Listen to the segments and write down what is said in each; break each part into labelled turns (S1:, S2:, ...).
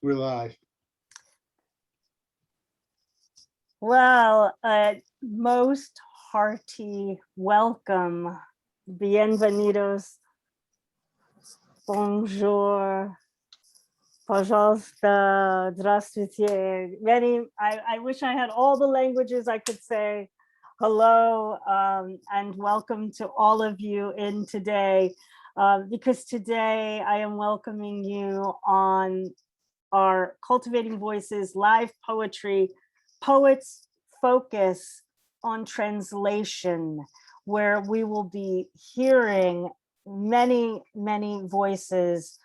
S1: We're live.
S2: Well, most hearty welcome. Bienvenidos. Bonjour. Пожалуйста. Здравствуйте. I wish I had all the languages I could say hello and welcome to all of you in today, because today I am welcoming you on our Cultivating Voices live poetry, Poets Focus on Translation, where we will be hearing many, many voices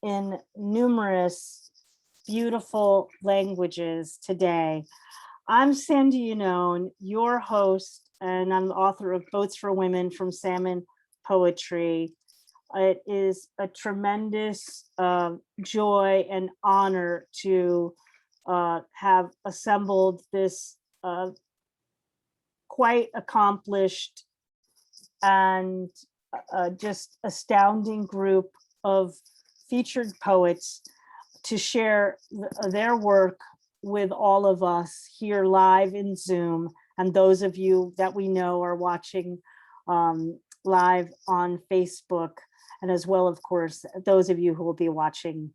S2: in numerous beautiful languages today. I'm Sandy Yannone, your host, and I'm the author of Boats for Women from Salmon Poetry. It is a tremendous joy and honor to have assembled this quite accomplished and just astounding group of featured poets to share their work with all of us here live in Zoom, and those of you that we know are watching live on Facebook, and as well, of course, those of you who will be watching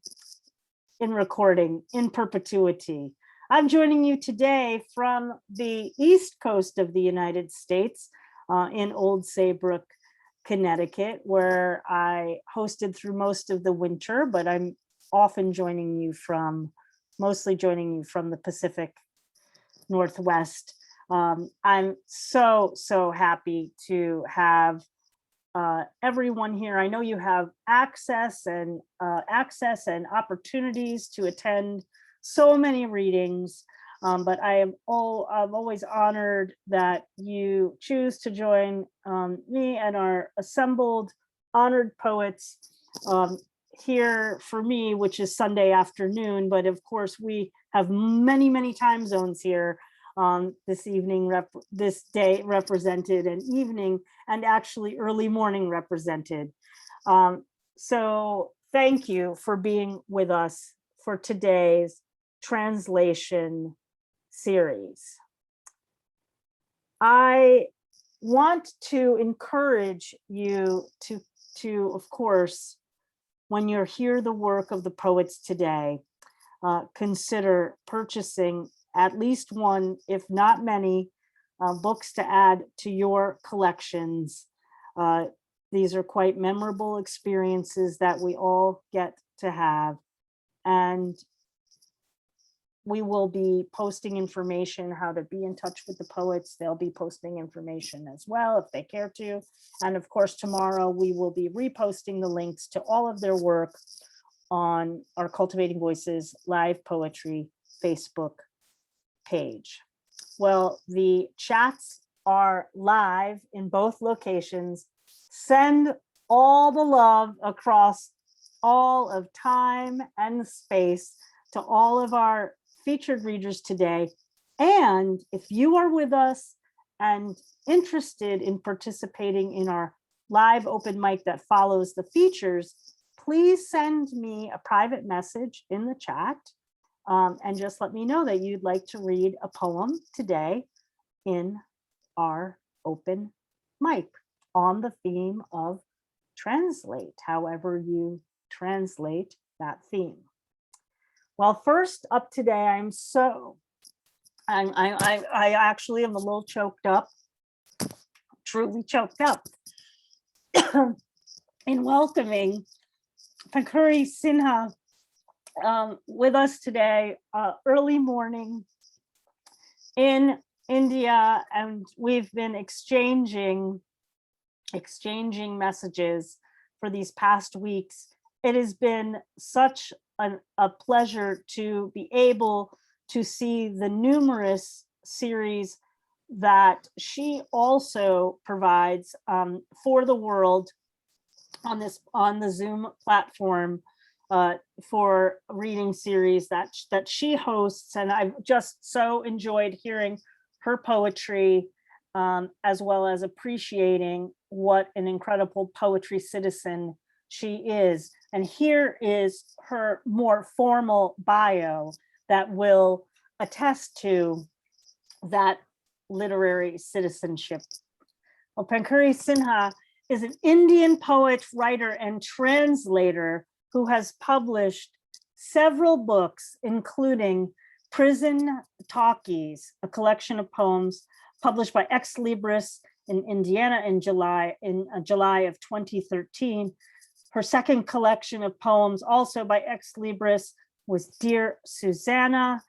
S2: in recording in perpetuity. I'm joining you today from the East Coast of the United States in Old Saybrook, Connecticut, where I hosted through most of the winter, but I'm often mostly joining you from the Pacific Northwest. I'm so happy to have everyone here. I know you have access and opportunities to attend so many readings, but I'm always honored that you choose to join me and our assembled honored poets here for me, which is Sunday afternoon. But of course, we have many time zones here. This day represented, and evening and actually early morning represented. So thank you for being with us for today's translation series. I want to encourage you to, of course, when you hear the work of the poets today, consider purchasing at least one, if not many, books to add to your collections. These are quite memorable experiences that we all get to have. And we will be posting information how to be in touch with the poets. They'll be posting information as well if they care to. And of course, tomorrow we will be reposting the links to all of their work on our Cultivating Voices live poetry Facebook page. Well, the chats are live in both locations. Send all the love across all of time and space to all of our featured readers today. And if you are with us and interested in participating in our live open mic that follows the features, please send me a private message in the chat. And just let me know that you'd like to read a poem today in our open mic on the theme of translate, however you translate that theme. Well, first up today, I actually am a little choked up, truly choked up in welcoming Pankhuri Sinha with us today, early morning in India, and we've been exchanging messages for these past weeks. It has been such a pleasure to be able to see the numerous series that she also provides for the world on the Zoom platform for reading series that she hosts. And I've just so enjoyed hearing her poetry, as well as appreciating what an incredible poetry citizen she is. And here is her more formal bio that will attest to that literary citizenship. Well, Pankhuri Sinha is an Indian poet, writer, and translator who has published several books, including Prison Talkies, a collection of poems published by Ex Libris in Indiana in July of 2013. Her second collection of poems, also by Ex Libris, was Dear Susanna.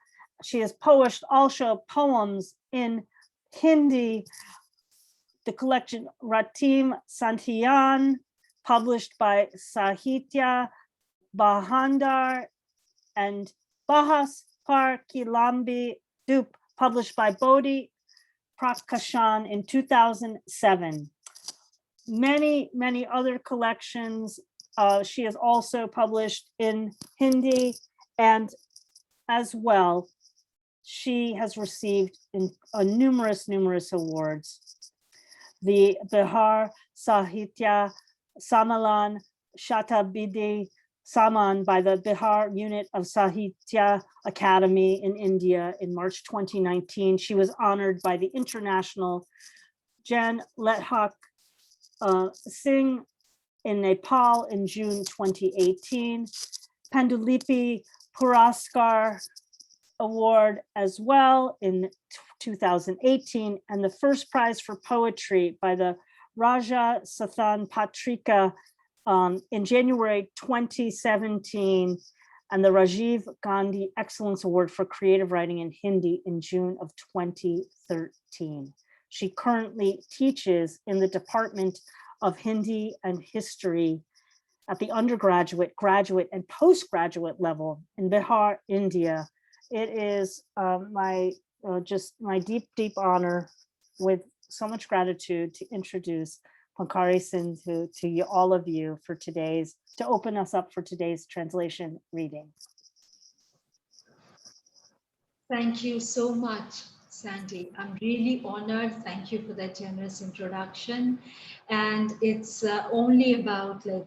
S2: She has published also poems in Hindi, the collection Ratim Santiyan, published by Sahitya Bhandar, and Bahas Par Kilambi Dup, published by Bodhi Prakashan in 2007. Many other collections. She has also published in Hindi, and as well, she has received numerous awards. The Bihar Sahitya Sammelan Shatabdi Saman by the Bihar unit of Sahitya Academy in India in March 2019. She was honored by the International Jan Lethak Singh in Nepal in June 2018. Pandulipi Puraskar Award as well in 2018, and the first prize for poetry by the Raja Sathan Patrika in January 2017, and the Rajiv Gandhi Excellence Award for Creative Writing in Hindi in June of 2013. She currently teaches in the Department of Hindi and History at the undergraduate, graduate, and postgraduate level in Bihar, India. It is just my deep honor, with so much gratitude, to introduce Pankhuri Sinha to you, all of you, for today's, to open us up for today's translation reading.
S1: Thank you so much, Sandy. I'm really honored. Thank you for that generous introduction. And it's only about like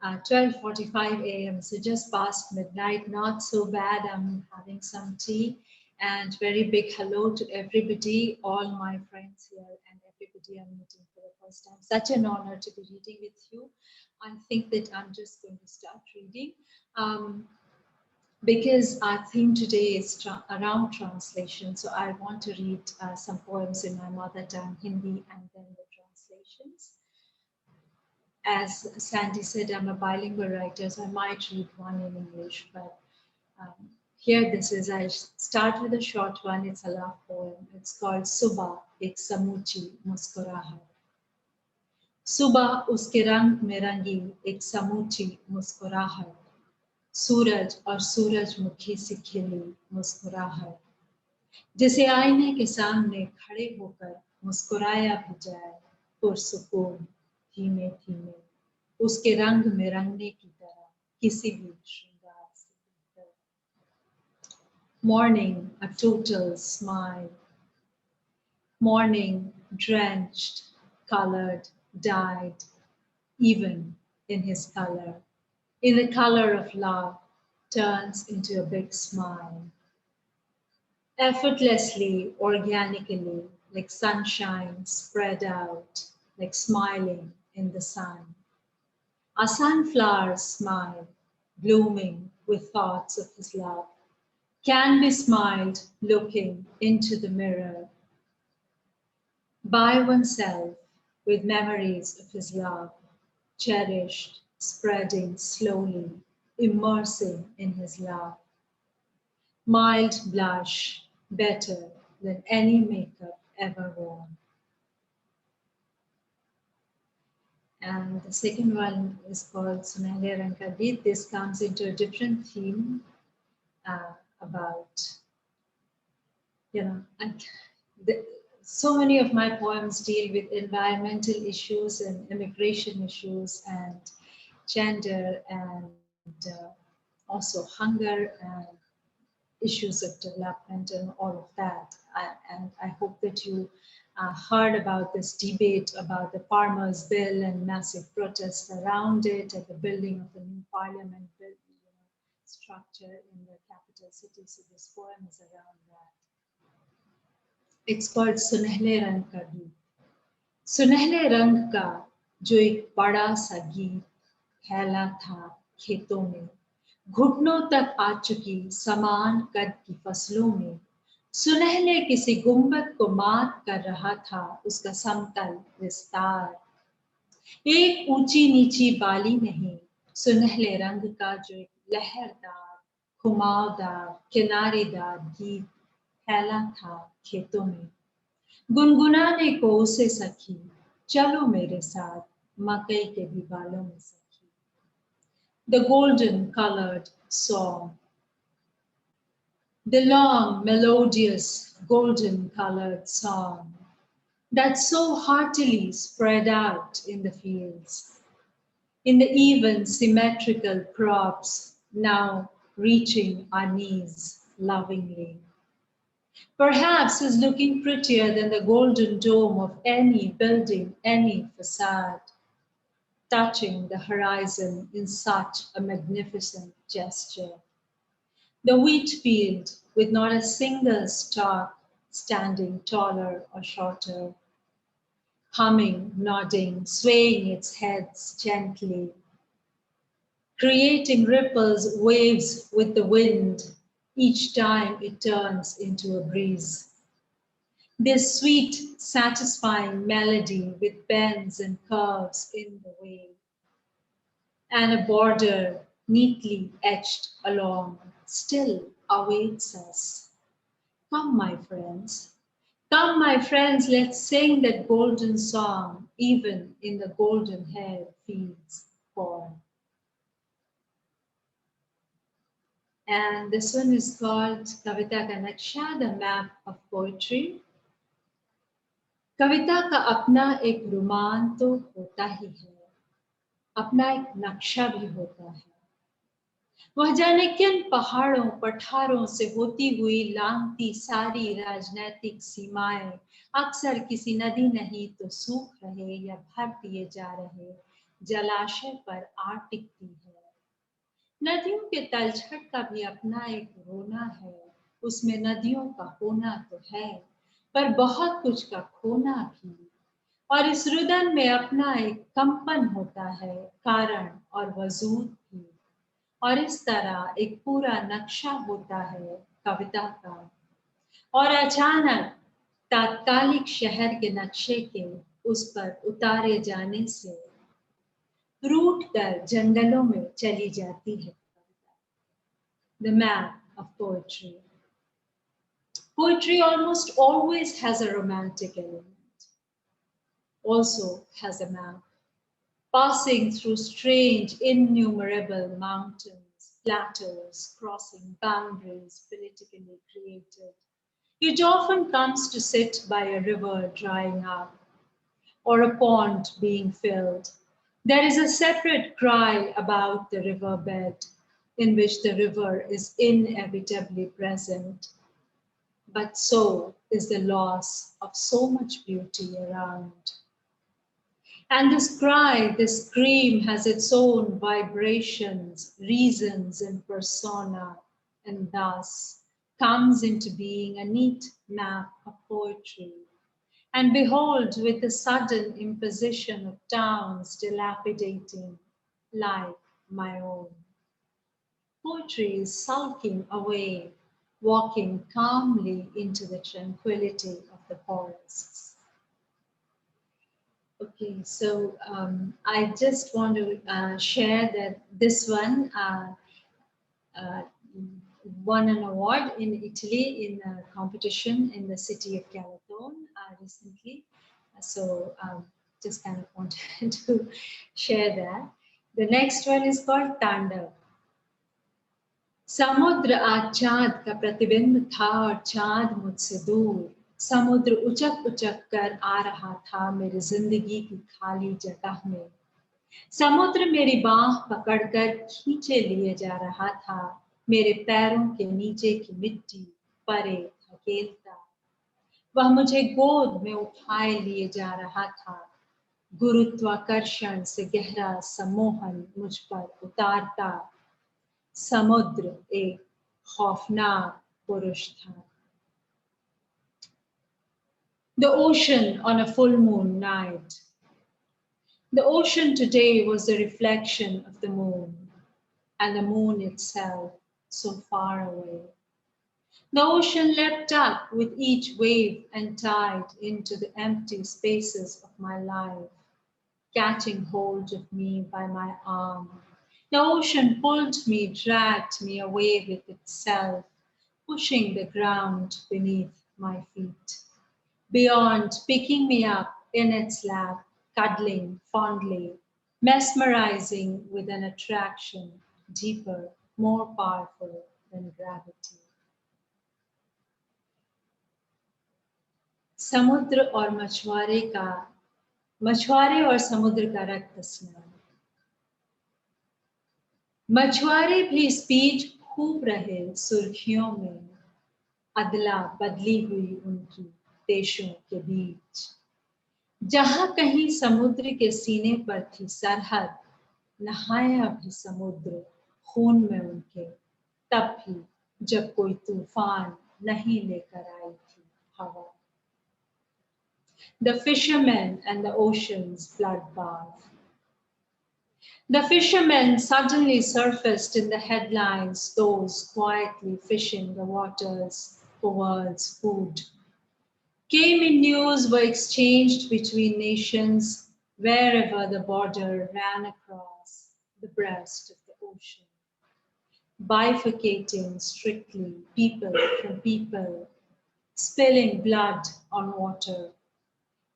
S1: 12:45 a.m. So just past midnight, not so bad. I'm having some tea, and very big hello to everybody, all my friends here and everybody I'm meeting for the first time. Such an honor to be reading with you. I think that I'm just going to start reading. Because our theme today is around translation, so I want to read some poems in my mother tongue, Hindi, and then the translations. As Sandy said, I'm a bilingual writer, so I might read one in English, but here this is, I start with a short one. It's a love poem. It's called Subah Ek Samuchi Muskurahat. Subah uske rang mein rangi ek samuchi muskurahat. सूरज और सूरजमुखी सी खिली मुस्कुराहट, जिसे आईने के सामने खड़े होकर मुस्कुराया भी जाए पुरसुकून धीमे धीमे, उसके रंग में रंगने की तरह किसी भी श्रृंगार से बेहतर. Morning, a total smile. Morning, drenched, colored, dyed, even in his color. In the color of love, turns into a big smile. Effortlessly, organically, like sunshine spread out, like smiling in the sun. A sunflower's smile, blooming with thoughts of his love, can be smiled looking into the mirror. By oneself, with memories of his love, cherished, spreading slowly, immersing in his love. Mild blush, better than any makeup ever worn. And the second one is called Sunahir and Kabir. This comes into a different theme about, so many of my poems deal with environmental issues and immigration issues and gender and also hunger and issues of development and all of that. And I hope that you heard about this debate about the farmers' bill and massive protests around it at the building of the new parliament structure in the capital city. So this poem is around that. It's called सुनहले रंग का गीत. सुनहले रंग का जो एक बड़ा सा गीत फैला था खेतों में, घुटनों तक आ चुकी समान कद की फसलों में, सुनहले किसी गुंबद को मात कर रहा था उसका समतल विस्तार. एक ऊंची नीची बाली नहीं, सुनहले रंग का जो एक लहरदार, घुमावदार, किनारेदार गीत फैला था खेतों में. गुनगुनाने को उसे सखी, चलो मेरे साथ मकई के भी बालों में सखी. The golden colored song. The long, melodious, golden colored song that so heartily spread out in the fields, in the even symmetrical crops now reaching our knees lovingly. Perhaps is looking prettier than the golden dome of any building, any facade, touching the horizon in such a magnificent gesture. The wheat field with not a single stalk standing taller or shorter, humming, nodding, swaying its heads gently, creating ripples, waves with the wind each time it turns into a breeze. This sweet, satisfying melody with bends and curves in the way, and a border neatly etched along still awaits us. Come, my friends. Come, my friends, let's sing that golden song, even in the golden hair fields born. And this one is called Kavita Ka Naksha, the map of poetry. कविता का अपना एक रुमान तो होता ही है, अपना एक नक्शा भी होता है. वह जाने किन पहाड़ों पठारों से होती हुई लांघती सारी राजनैतिक सीमाएं अक्सर किसी नदी नहीं तो सूख रहे या भर दिए जा रहे जलाशय पर आ टिकती है. नदियों के तलछट का भी अपना एक रोना है, उसमें नदियों का होना तो है पर बहुत कुछ का खोना भी, और इस रुदन में अपना एक कंपन होता है, कारण और वजूद भी, और इस तरह एक पूरा नक्शा होता है कविता का. और अचानक तात्कालिक शहर के नक्शे के उस पर उतारे जाने से रूट कर जंगलों में चली जाती है कविता. The map of poetry. Poetry almost always has a romantic element, also has a map, passing through strange, innumerable mountains, plateaus, crossing boundaries politically created. It often comes to sit by a river drying up, or a pond being filled. There is a separate cry about the riverbed, in which the river is inevitably present. But so is the loss of so much beauty around. And this cry, this scream has its own vibrations, reasons, and persona, and thus comes into being a neat map of poetry. And behold, with the sudden imposition of towns dilapidating like my own, poetry is sulking away, walking calmly into the tranquility of the forests. Okay, so I just want to share that this one won an award in Italy in a competition in the city of Galician recently. So just kind of wanted to share that. The next one is called Tandav. समुद्र आज चांद का प्रतिबिंब था और चांद मुझसे दूर. समुद्र उचक उचक कर आ रहा था मेरी जिंदगी की खाली जगह में. समुद्र मेरी बाह पकड़कर खींचे लिए जा रहा था, मेरे पैरों के नीचे की मिट्टी परे धकेलता. वह मुझे गोद में उठाए लिए जा रहा था, गुरुत्वाकर्षण से गहरा सम्मोहन मुझ पर उतारता। समुद्र एक खौफनाक पुरुष था। The ocean on a full moon night. The ocean today was the reflection of the moon, and the moon itself so far away. The ocean leapt up with each wave and tide into the empty spaces of my life, catching hold of me by my arm. The ocean pulled me, dragged me away with itself, pushing the ground beneath my feet. Beyond, picking me up in its lap, cuddling fondly, mesmerizing with an attraction deeper, more powerful than gravity. समुद्र और मछुआरे और समुद्र का रक्त स्नान। मछुआरे भी इस बीच खूब रहे सुर्खियों में, अदला बदली हुई उनकी देशों के बीच। जहां कहीं समुद्र के सीने पर थी सरहद, नहाया भी समुद्र खून में उनके, तब भी जब कोई तूफान नहीं लेकर आई थी हवा। The fishermen and the ocean's bloodbath. The fishermen suddenly surfaced in the headlines, those quietly fishing the waters for world's food. Came in news were exchanged between nations wherever the border ran across the breast of the ocean, bifurcating strictly people from people, spilling blood on water,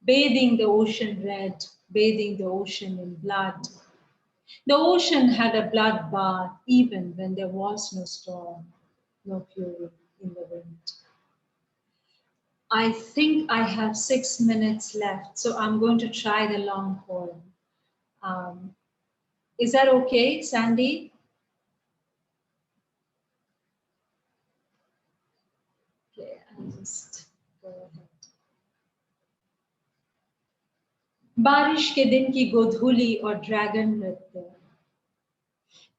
S1: bathing the ocean red, bathing the ocean in blood. The ocean had a bloodbath even when there was no storm, no fury in the wind. I think I have 6 minutes left, so I'm going to try the long poem. Is that okay, Sandy? Okay, I'll just go ahead. बारिश के दिन की गोधूली और dragon नृत्य।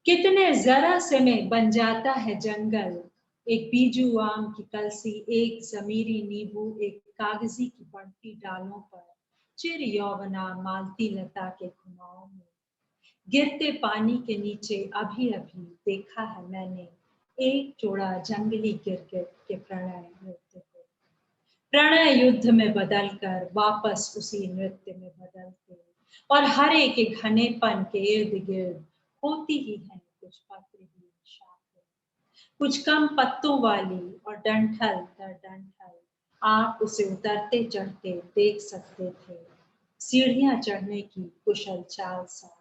S1: कितने जरा से में बन जाता है जंगल, एक बीजू आम की कलसी, एक जमीरी नींबू, एक कागजी की बढ़ती डालों पर, चिर यौवना मालती लता के खुमाओं में। गिरते पानी के नीचे अभी अभी देखा है मैंने एक जोड़ा जंगली गिरगिट के प्रणय नृत्य को। प्रणय युद्ध में बदलकर वापस उसी नृत्य में बदलते, और हर एक घनेपन के इर्द गिर्द होती ही है कुछ पत्थरहीन शाखें, कुछ कम पत्तों वाली और डंठल दर डंठल। आप उसे उतरते चढ़ते देख सकते थे, सीढ़ियां चढ़ने की कुशल चाल सा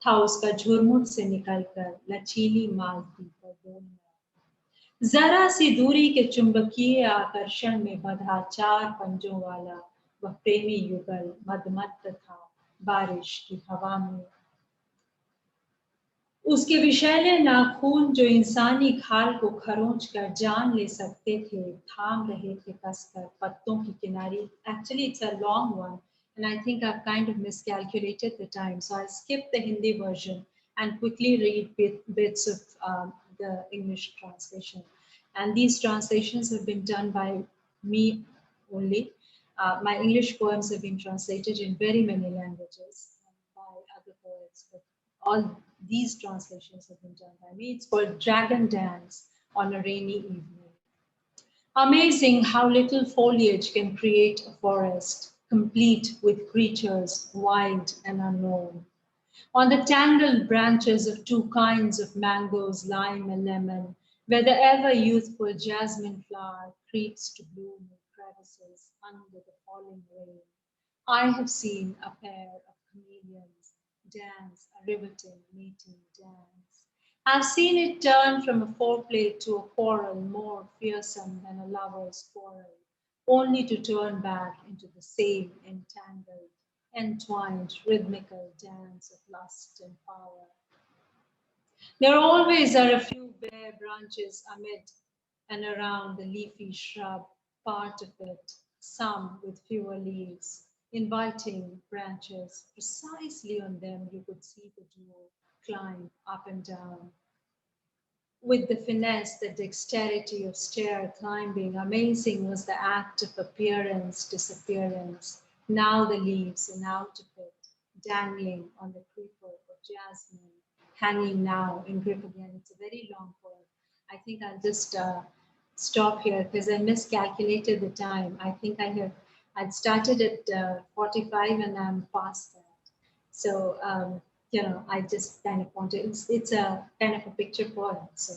S1: था उसका झुरमुट से निकलकर लचीली मालती पर बोलना। जरा सी दूरी के चुंबकीय आकर्षण में बंधा 4 पंजों वाला वह प्रेमी युगल मदमत्त था बारिश की हवा में। उसके विषैले नाखून जो इंसानी खाल को खरोंच कर जान ले सकते थे, थाम रहे थे कसकर पत्तों की किनारी। Actually, it's a long one, and I think I've kind of miscalculated the time, so I'll skip the Hindi version and quickly read bits of the English translation. And these translations have been done by me only. My English poems have been translated in very many languages by other poets, but all these translations have been done by me. It's called Dragon Dance on a Rainy Evening. Amazing how little foliage can create a forest, complete with creatures wild and unknown. On the tangled branches of 2 kinds of mangoes, lime and lemon, where the ever-youthful jasmine flower creeps to bloom in crevices under the falling rain, I have seen a pair of chameleons dance a riveting mating dance. I've seen it turn from a foreplay to a quarrel more fearsome than a lover's quarrel, only to turn back into the same entangled, entwined, rhythmical dance of lust and power. There always are a few bare branches amid and around the leafy shrub, part of it some with fewer leaves, inviting branches. Precisely on them you could see the dew climb up and down. With the finesse, the dexterity of stair climbing, amazing was the act of appearance, disappearance. Now the leaves and out of it, dangling on the creeper of jasmine, hanging now in grip again. It's a very long poem. I think I'll just stop here because I miscalculated the time. I think I'd started at 45 and I'm past that. So, I just kind of want to, it's a kind of a picture poem. So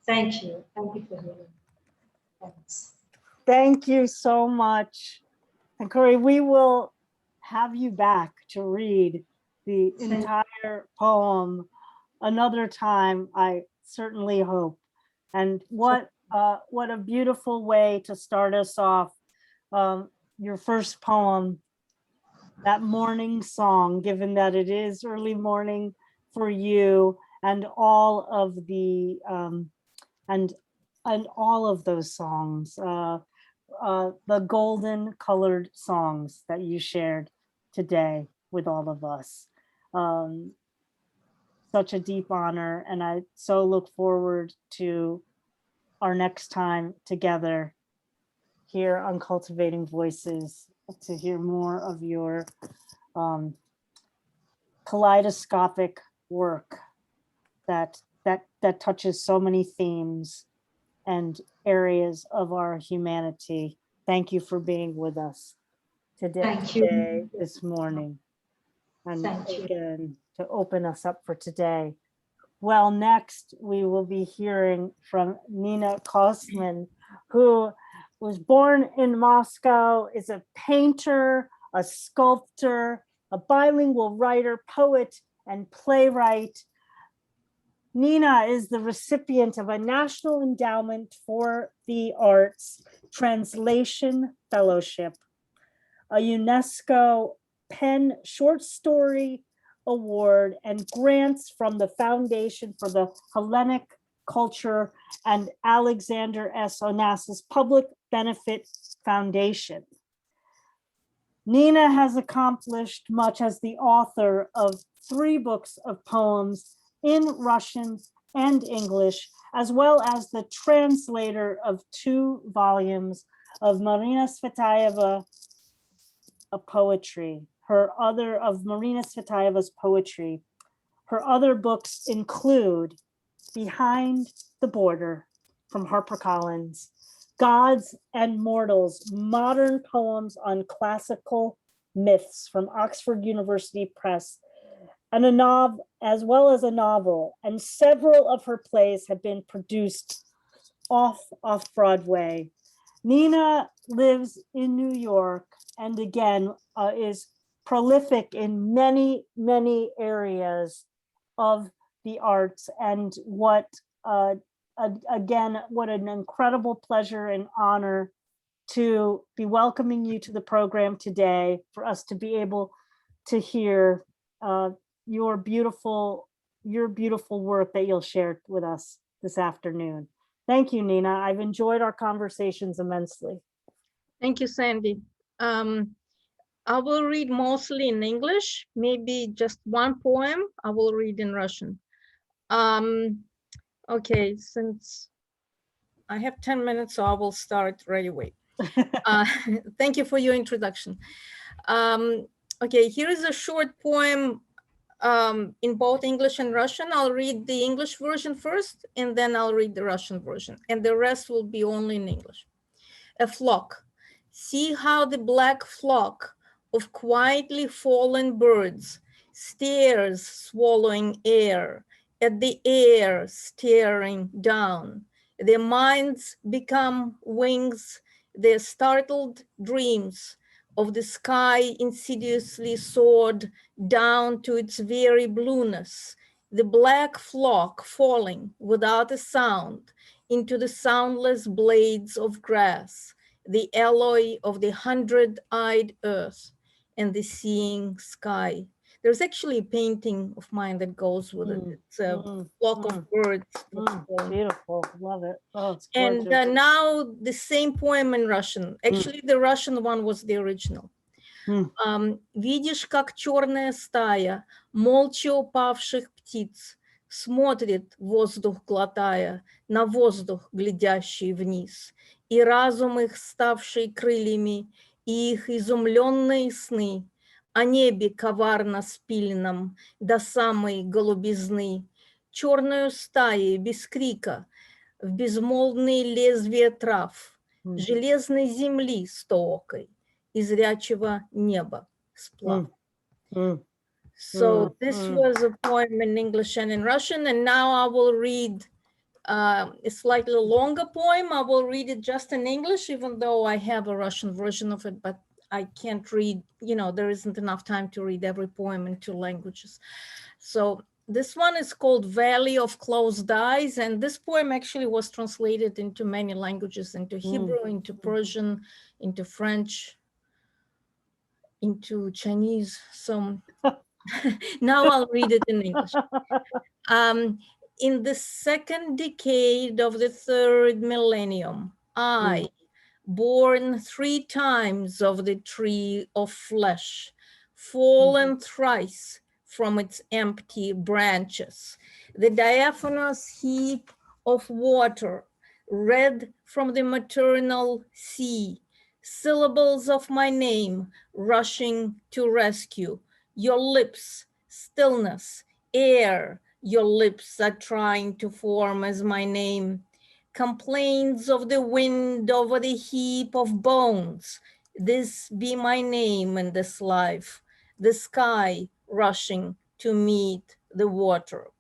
S1: thank you. Thank you for hearing. Thanks.
S2: Thank you so much. And Corey, we will have you back to read the entire poem another time, I certainly hope. And what a beautiful way to start us off. Your first poem, that morning song, given that it is early morning for you, and all of the and all of those songs, the golden colored songs that you shared today with all of us. Such a deep honor, and I so look forward to our next time together here on Cultivating Voices to hear more of your kaleidoscopic work that touches so many themes and areas of our humanity. Thank you for being with us today, this morning. And again, to open us up for today. Well, next we will be hearing from Nina Kossman, who was born in Moscow, is a painter, a sculptor, a bilingual writer, poet, and playwright. Nina is the recipient of a National Endowment for the Arts Translation Fellowship, a UNESCO Pen Short Story Award, and grants from the Foundation for the Hellenic Culture and Alexander S. Onassis Public Benefit Foundation. Nina has accomplished much as the author of 3 books of poems in Russian and English, as well as the translator of 2 volumes of Marina Tsvetaeva poetry. Marina Tsvetaeva's poetry. Her other books include Behind the Border from HarperCollins, Gods and Mortals, Modern Poems on Classical Myths from Oxford University Press, and as well as a novel, and several of her plays have been produced off Broadway. Nina lives in New York and again is prolific in many, many areas of the arts, and what an incredible pleasure and honor to be welcoming you to the program today, for us to be able to hear your beautiful work that you'll share with us this afternoon. Thank you, Nina. I've enjoyed our conversations immensely.
S3: Thank you, Sandy. I will read mostly in English, maybe just one poem I will read in Russian. Okay, since I have 10 minutes, so I will start right away. Thank you for your introduction. Okay, here is a short poem in both English and Russian. I'll read the English version first, and then I'll read the Russian version, and the rest will be only in English. A flock. See how the black flock of quietly fallen birds stares, swallowing air, at the air staring down. Their minds become wings, their startled dreams of the sky insidiously soared down to its very blueness, the black flock falling without a sound into the soundless blades of grass, the alloy of the 100-eyed earth and the seeing sky. There's actually a painting of mine that goes with it. It's a flock of birds.
S2: Beautiful, love it. Oh, it's
S3: And
S2: gorgeous.
S3: now the same poem in Russian. Actually, the Russian one was the original. Видишь, как черная стая молча упавших птиц смотрит, воздух глотая, на воздух, глядящий вниз, и разум их, ставший крыльями, и их изумленные сны о небе коварно спиленном до самой голубизны, черную стаей без крика в безмолвные лезвия трав, железной земли стоокой, и зрячего неба сплав. So this was a poem in English and in Russian, and now I will read a slightly longer poem. I will read it just in English, even though I have a Russian version of it, but I can't read, you know, there isn't enough time to read every poem in 2 languages. So this one is called Valley of Closed Eyes, and this poem actually was translated into many languages, into Hebrew, into Persian, into French, into Chinese. So now I'll read it in English. In the second decade of the 3rd millennium, I, born 3 times of the tree of flesh, fallen thrice from its empty branches, the diaphanous heap of water, red from the maternal sea, syllables of my name rushing to rescue, your lips, stillness, air, your lips are trying to form as my name, complaints of the wind over the heap of bones, this be my name in this life, the sky rushing to meet the water.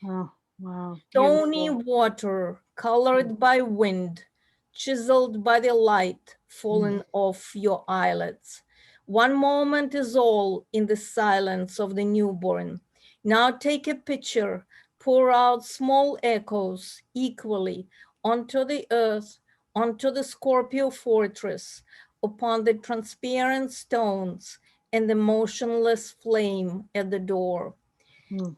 S2: Oh, wow.
S3: Stony water colored by wind, chiseled by the light falling off your eyelids. One moment is all in the silence of the newborn. Now take a picture, pour out small echoes equally onto the earth, onto the Scorpio fortress, upon the transparent stones and the motionless flame at the door.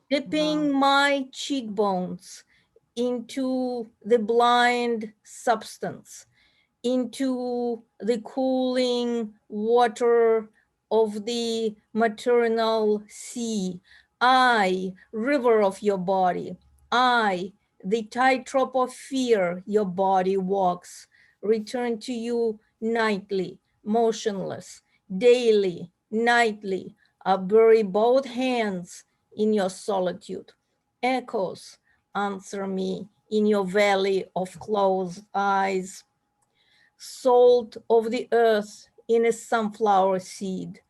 S3: Dipping my cheekbones into the blind substance, into the cooling water of the maternal sea. I, river of your body, I, the tightrope of fear your body walks, return to you nightly, motionless, daily, nightly, I bury both hands in your solitude. Echoes, answer me in your valley of closed eyes. Salt of the earth in a sunflower seed,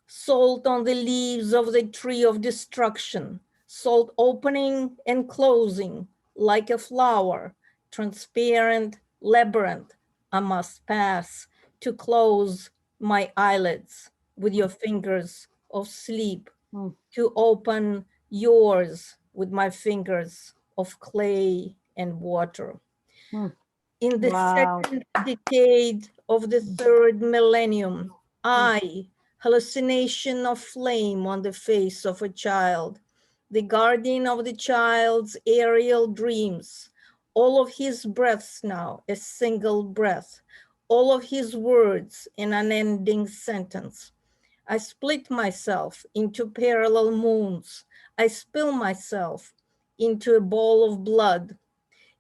S3: salt on the leaves of the tree of destruction, salt opening and closing like a flower, transparent labyrinth I must pass to close my eyelids with your fingers of sleep, to open yours with my fingers of clay and water. In the second decade of the 3rd millennium, I, hallucination of flame on the face of a child, the guardian of the child's aerial dreams, all of his breaths now, a single breath, all of his words, an unending sentence. I split myself into parallel moons. I spill myself into a bowl of blood.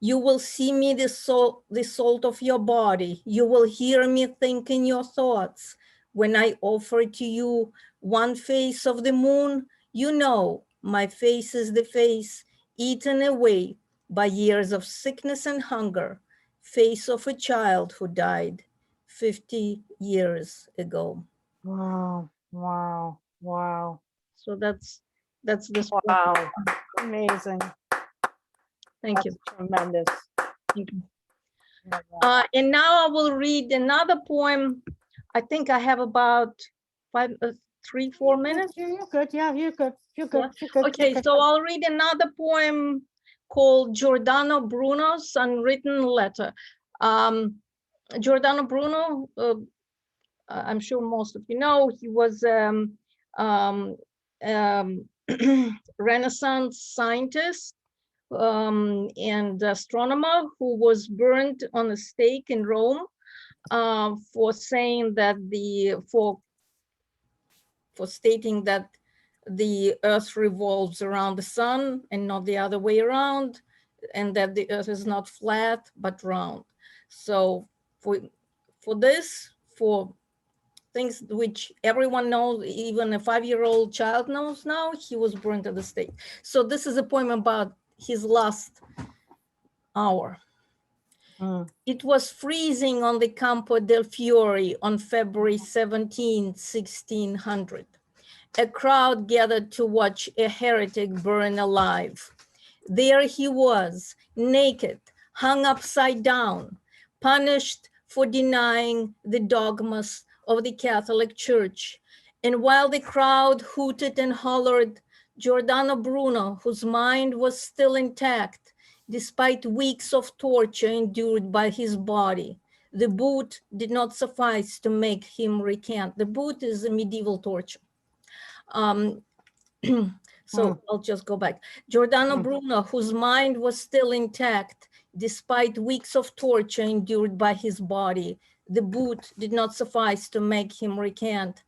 S3: You will see me the salt of your body. You will hear me think in your thoughts. When I offer to you one face of the moon, you know my face is the face eaten away by years of sickness and hunger, face of a child who died 50 years ago.
S2: Wow, wow, wow.
S3: So that's this.
S2: Wow, amazing.
S3: Thank you.
S2: Tremendous.
S3: Thank you. And now I will read another poem. I think I have about 3-4 minutes.
S2: You're good. Yeah, you're good. You're good.
S3: Yeah.
S2: You're good.
S3: Okay,
S2: You're good.
S3: so I'll read another poem called Giordano Bruno's Unwritten Letter. Giordano Bruno, I'm sure most of you know, he was Renaissance scientist and astronomer who was burned on a stake in Rome for saying that for stating that the Earth revolves around the sun and not the other way around, and that the Earth is not flat but round. So for things which everyone knows, even a 5-year-old child knows now, he was burned at the stake. So this is a poem about his last hour. It was freezing on the Campo del Fiore on February 17, 1600. A crowd gathered to watch a heretic burn alive. There he was, naked, hung upside down, punished for denying the dogmas of the Catholic Church. And while the crowd hooted and hollered, Giordano Bruno, whose mind was still intact, despite weeks of torture endured by his body, the boot did not suffice to make him recant. The boot is a medieval torture. So I'll just go back. Giordano Bruno, whose mind was still intact, despite weeks of torture endured by his body, the boot did not suffice to make him recant,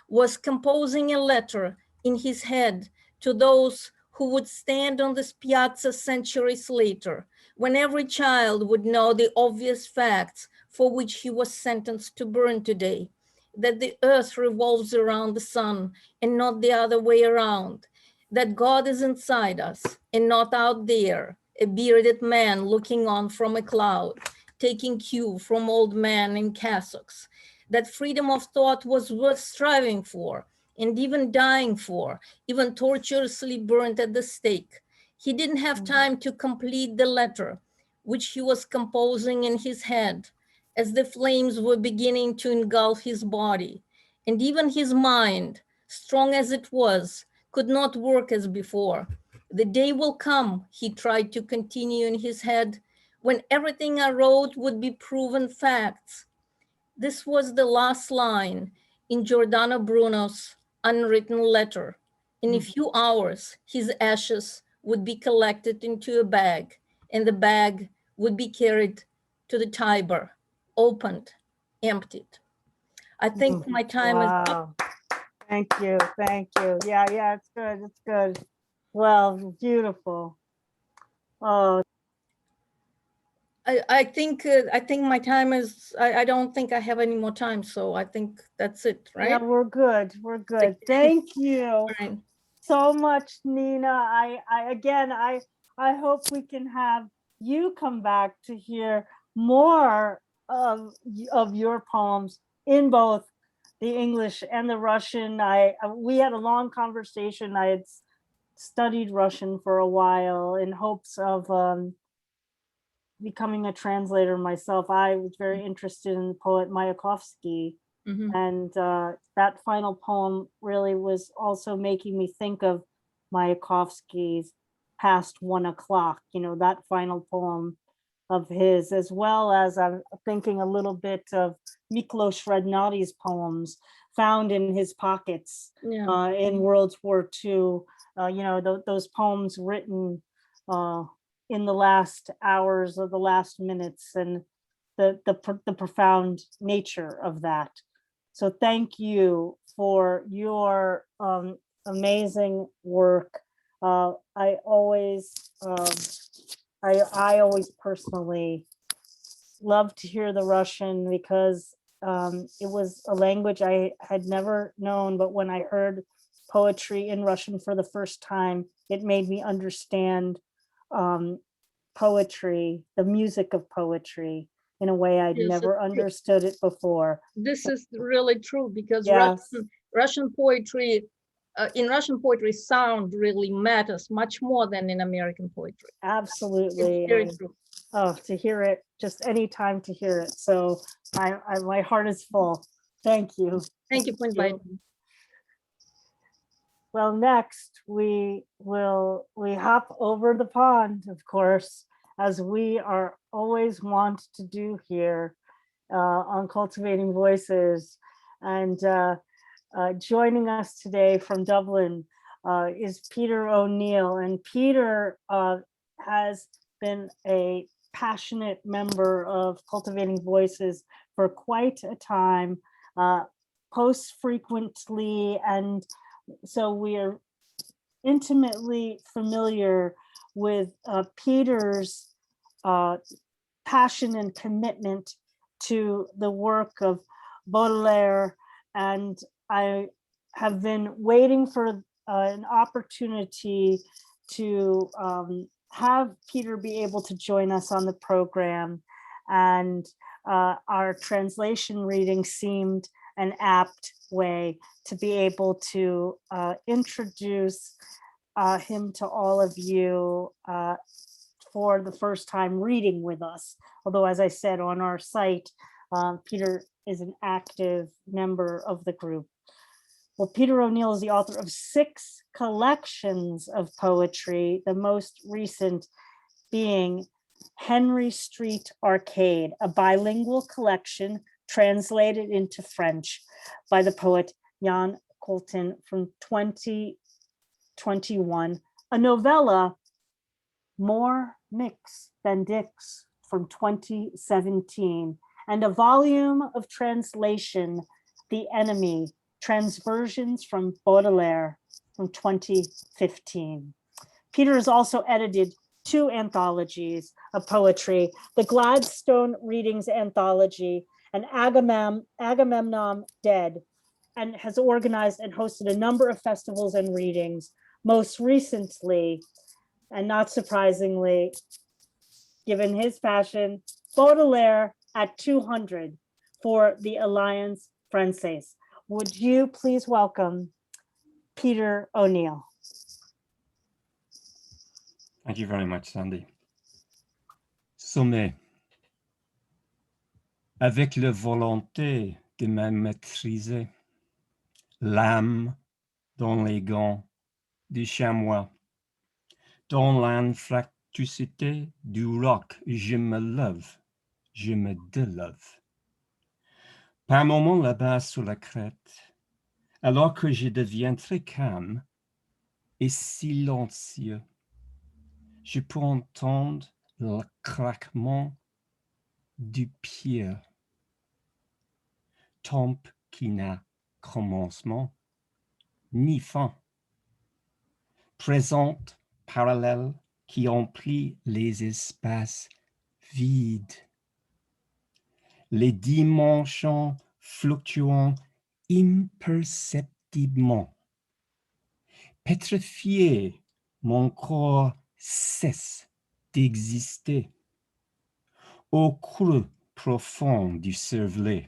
S3: was composing a letter in his head to those who would stand on this piazza centuries later, when every child would know the obvious facts for which he was sentenced to burn today, that the earth revolves around the sun and not the other way around, that God is inside us and not out there, a bearded man looking on from a cloud, taking cue from old men in cassocks, that freedom of thought was worth striving for and even dying for, even torturously burned at the stake. He didn't have time to complete the letter, which he was composing in his head as the flames were beginning to engulf his body. And even his mind, strong as it was, could not work as before. The day will come, he tried to continue in his head, when everything I wrote would be proven facts. This was the last line in Giordano Bruno's unwritten letter. In a few hours, his ashes would be collected into a bag, and the bag would be carried to the Tiber, opened, emptied. I think my time is up.
S2: Wow. Thank you. Thank you. Yeah, it's good. It's good. Well, beautiful. Oh,
S3: I think my time is, I don't think I have any more time. So I think that's it, right?
S2: yeah, we're good. We're good. Thank you
S3: Right.
S2: so much, Nina. I hope we can have you come back to hear more of your poems in both the English and the Russian. We had a long conversation. I had studied Russian for a while in hopes of becoming a translator myself. I was very interested in the poet Mayakovsky, and that final poem really was also making me think of Mayakovsky's Past 1 o'clock, that final poem of his, as well as I'm thinking a little bit of Miklos Radnati's poems found in his pockets in World War II. Those poems written in the last hours or the last minutes, and the profound nature of that. So thank you for your amazing work. I always personally love to hear the Russian because it was a language I had never known, but when I heard poetry in Russian for the first time, it made me understand poetry, the music of poetry, in a way I'd never understood it before.
S3: This is really true, because Russian poetry, in Russian poetry, sound really matters much more than in American poetry.
S2: Absolutely.
S3: It's very true.
S2: Oh, to hear it, just any time to hear it. So my heart is full. Thank you.
S3: Thank you for inviting me.
S2: Well, next we hop over the pond, of course, as we are always want to do here on Cultivating Voices. And joining us today from Dublin is Peter O'Neill. And Peter has been a passionate member of Cultivating Voices for quite a time, posts frequently, and so we are intimately familiar with Peter's passion and commitment to the work of Baudelaire, and I have been waiting for an opportunity to have Peter be able to join us on the program, and our translation reading seemed an apt way to be able to introduce him to all of you for the first time reading with us. Although, as I said, on our site, Peter is an active member of the group. Well, Peter O'Neill is the author of 6 collections of poetry, the most recent being Henry Street Arcade, a bilingual collection translated into French by the poet Jan Colton from 2021, a novella More Mix Than Dicks from 2017, and a volume of translation, The Enemy, Transversions from Baudelaire from 2015. Peter has also edited 2 anthologies of poetry, the Gladstone Readings Anthology and Agamemnon Dead, and has organized and hosted a number of festivals and readings, most recently, and not surprisingly, given his passion, Baudelaire at 200 for the Alliance Française. Would you please welcome Peter O'Neill?
S4: Thank you very much, Sandy. Sommet. Avec la volonté de me maîtriser, l'âme dans les gants du chamois, dans l'infractuosité du roc, je me lève, je me délève. Par moments là-bas sur la crête, alors que je deviens très calme et silencieux, je peux entendre le craquement du pied. Tempe qui n'a commencement ni fin. Présente parallèle qui emplit les espaces vides. Les dimensions fluctuant imperceptiblement. Pétrifié, mon corps cesse d'exister. Au creux profond du cervelet,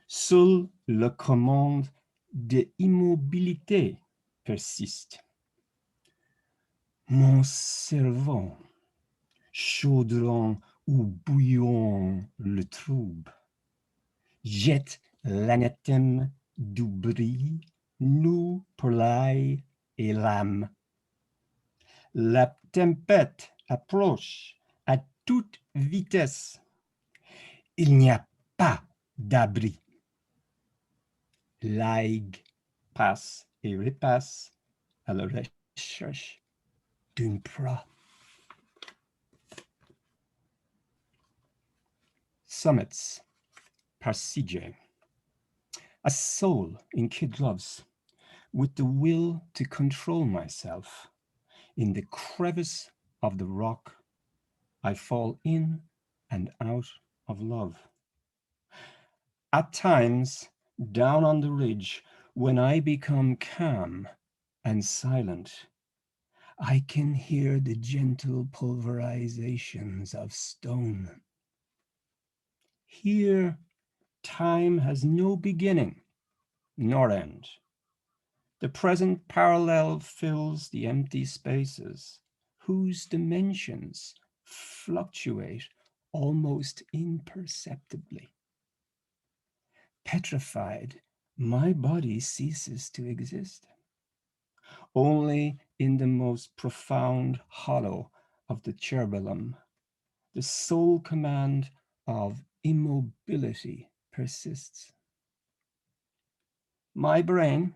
S4: seule la commande de immobilité persiste. Mon cerveau, chaudron où bouillon le trouble, jette l'anathème du bris, nu pour l'ail et l'âme. La tempête approche à toute vitesse. Il n'y a pas d'abri. L'aigle passe et repasse à la recherche d'une proie. Summits par CJ. A soul in kid gloves, with the will to control myself. In the crevice of the rock, I fall in and out of love. At times, down on the ridge, when I become calm and silent, I can hear the gentle pulverizations of stone. Here, time has no beginning nor end. The present parallel fills the empty spaces, whose dimensions fluctuate almost imperceptibly. Petrified, my body ceases to exist. Only in the most profound hollow of the cerebellum, the sole command of immobility persists. My brain,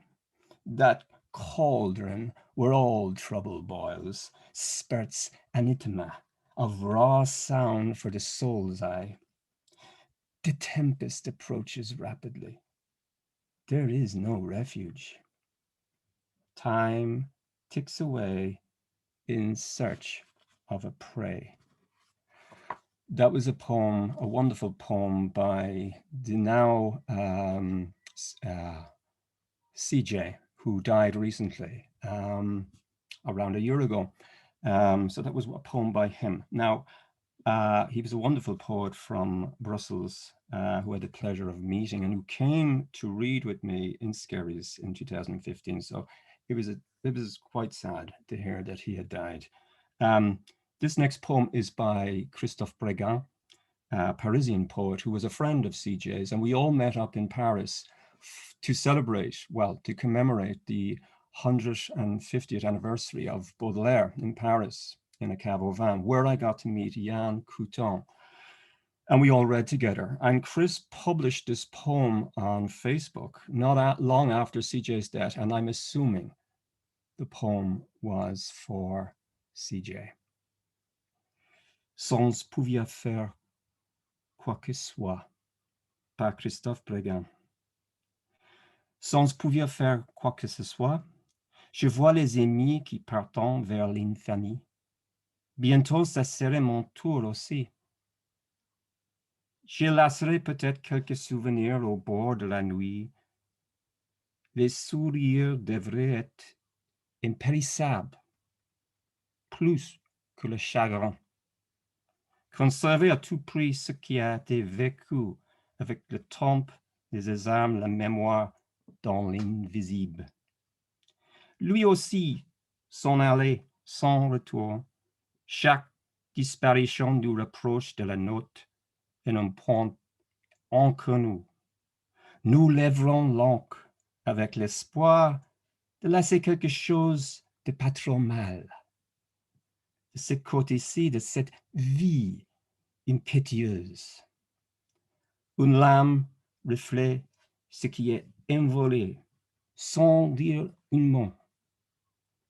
S4: that cauldron where all trouble boils, spurts anitema of raw sound for the soul's eye. The tempest approaches rapidly. There is no refuge. Time ticks away in search of a prey. That was a poem, a wonderful poem by the now CJ, who died recently, around a year ago. So that was a poem by him. Now, he was a wonderful poet from Brussels who I had the pleasure of meeting and who came to read with me in Skerries in 2015. So it was quite sad to hear that he had died. This next poem is by Christophe Breguin, a Parisian poet who was a friend of CJ's, and we all met up in Paris to celebrate, well, to commemorate the 150th anniversary of Baudelaire in Paris in a cave au vin, where I got to meet Yann Couton. And we all read together. And Chris published this poem on Facebook not long after CJ's death, and I'm assuming the poem was for CJ. Sans pouvoir faire quoi que soit, par Christophe Breguin. Sans pouvoir faire quoi que ce soit, je vois les amis qui partent vers l'infamie. Bientôt, ça serait mon tour aussi. Je laisserai peut-être quelques souvenirs au bord de la nuit. Les sourires devraient être impérissables, plus que le chagrin. Conserver à tout prix ce qui a été vécu avec le temps, les armes, la mémoire dans l'invisible. Lui aussi s'en allait sans retour. Chaque disparition du reproche de la note est un point inconnu. Nous lèverons l'encre avec l'espoir de laisser quelque chose de pas trop mal. De ce côté-ci de cette vie impétueuse. Une lame reflète ce qui est envolé sans dire un mot.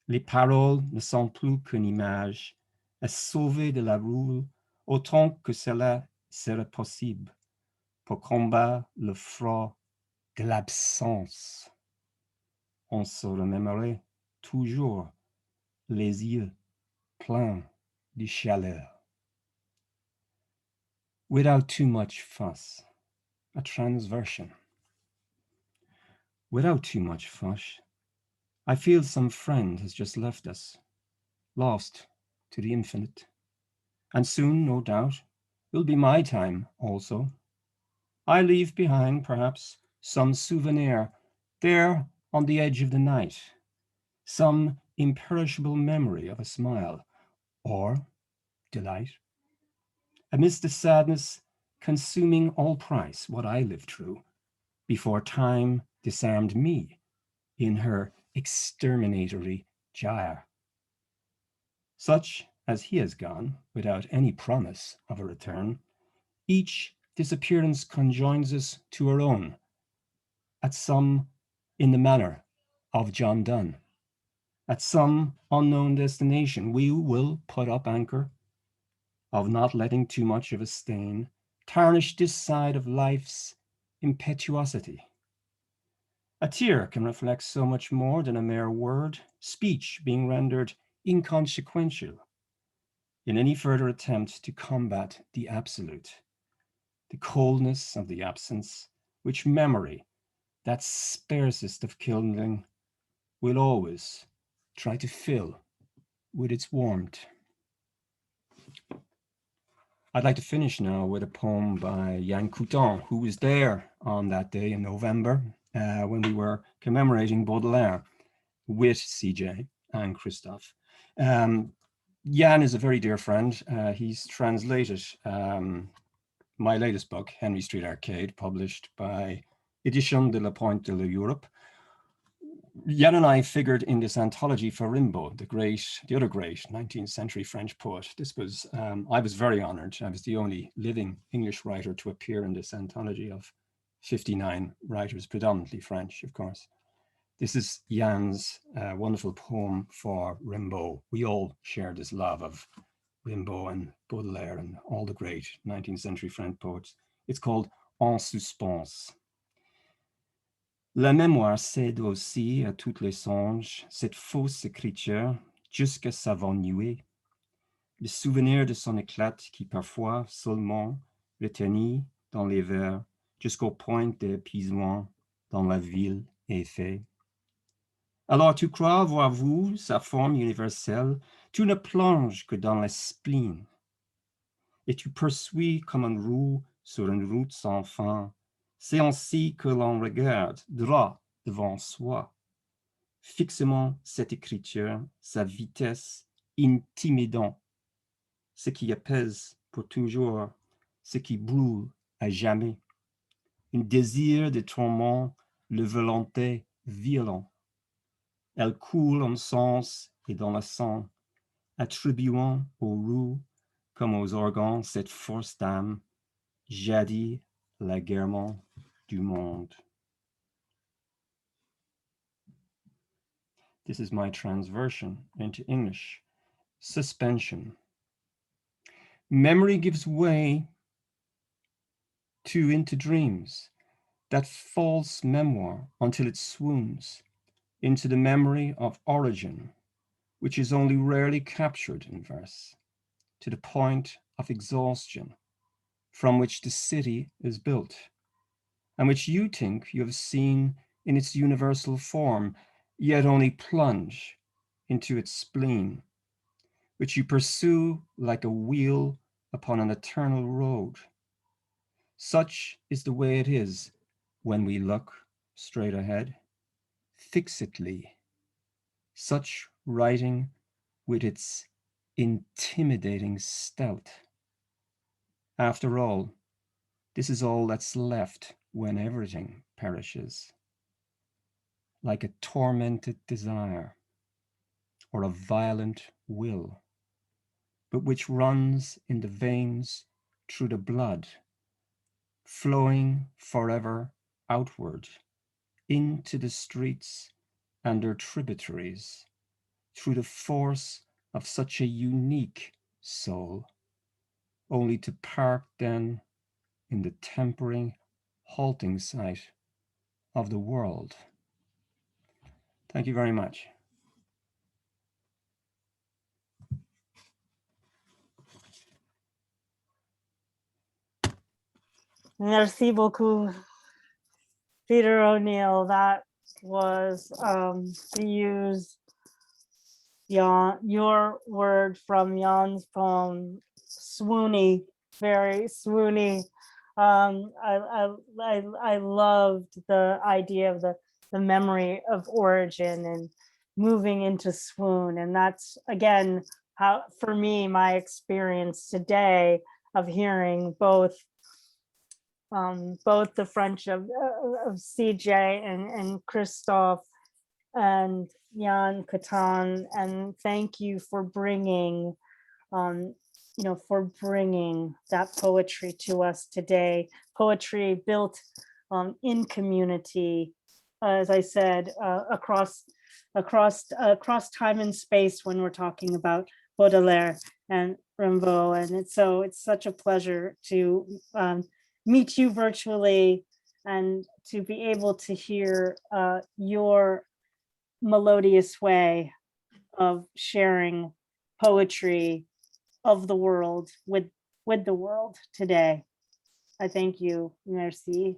S4: Les paroles ne sont plus qu'une image à sauver de la roue autant que cela sera possible pour combattre le froid de l'absence. On se remémorait toujours les yeux pleins de chaleur. Without too much fuss, a transversion. Without too much fuss, I feel some friend has just left us, lost to the infinite. And soon, no doubt, will be my time also. I leave behind, perhaps, some souvenir there on the edge of the night, some imperishable memory of a smile or delight. Amidst the sadness consuming all price what I lived through before time disarmed me in her exterminatory gyre. Such as he has gone, without any promise of a return, each disappearance conjoins us to our own, at some in the manner of John Donne. At some unknown destination, we will put up anchor, of not letting too much of a stain tarnish this side of life's impetuosity. A tear can reflect so much more than a mere word, speech being rendered inconsequential in any further attempt to combat the absolute, the coldness of the absence, which memory, that sparsest of kindling, will always try to fill with its warmth. I'd like to finish now with a poem by Yann Couton, who was there on that day in November when we were commemorating Baudelaire with CJ and Christophe. Yann is a very dear friend. He's translated my latest book, Henry Street Arcade, published by Édition de la Pointe de l'Europe. Yann and I figured in this anthology for Rimbaud, the other great 19th century French poet. This was, I was very honored. I was the only living English writer to appear in this anthology of 59 writers, predominantly French, of course. This is Jan's wonderful poem for Rimbaud. We all share this love of Rimbaud and Baudelaire and all the great 19th century French poets. It's called En Suspens. La mémoire cède aussi à tous les songes, cette fausse écriture jusqu'à s'avanouer. Le souvenir de son éclat qui parfois seulement retenu dans les vers jusqu'au point d'épuisement dans la ville est fait. Alors tu crois voir vous sa forme universelle, tu ne plonges que dans le spleen, et tu poursuis comme une roue sur une route sans fin. C'est ainsi que l'on regarde droit devant soi, fixement cette écriture, sa vitesse intimidant, ce qui apaise pour toujours, ce qui brûle à jamais. Un désir de tourment, le volonté violent. Elle coule en sens et dans le sang, attribuant aux roues comme aux organes cette force d'âme, jadis l'agrément du monde. This is my transversion into English. Suspension. Memory gives way into dreams, that false memoir until it swoons into the memory of origin, which is only rarely captured in verse, to the point of exhaustion, from which the city is built, and which you think you have seen in its universal form, yet only plunge into its spleen, which you pursue like a wheel upon an eternal road. Such is the way it is when we look straight ahead, fixedly, such writing with its intimidating stealth. After all, this is all that's left when everything perishes, like a tormented desire or a violent will, but which runs in the veins through the blood, flowing forever outward into the streets and their tributaries, through the force of such a unique soul, only to park then in the tempering, halting sight of the world. Thank you very much.
S2: Merci beaucoup, Peter O'Neill. That was to use your word from Jan's poem, swoony, very swoony. I loved the idea of the memory of origin and moving into swoon. And that's, again, how, for me, my experience today of hearing both the French of CJ and Christophe and Jan Catan, and thank you for bringing, bringing that poetry to us today. Poetry built in community, as I said, across time and space when we're talking about Baudelaire and Rimbaud, and it's such a pleasure to meet you virtually and to be able to hear your melodious way of sharing poetry of the world with the world today. I thank you. Merci.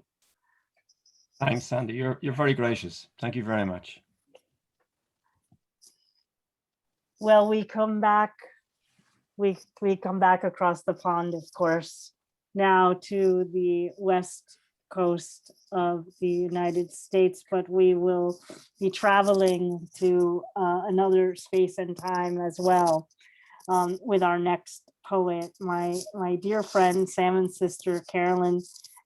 S4: Thanks, Sandy. You're very gracious. Thank you very much.
S2: Well, we come back across the pond, of course, now to the west coast of the United States, but we will be traveling to another space and time as well with our next poet, my dear friend, Salmon's sister, Carolyn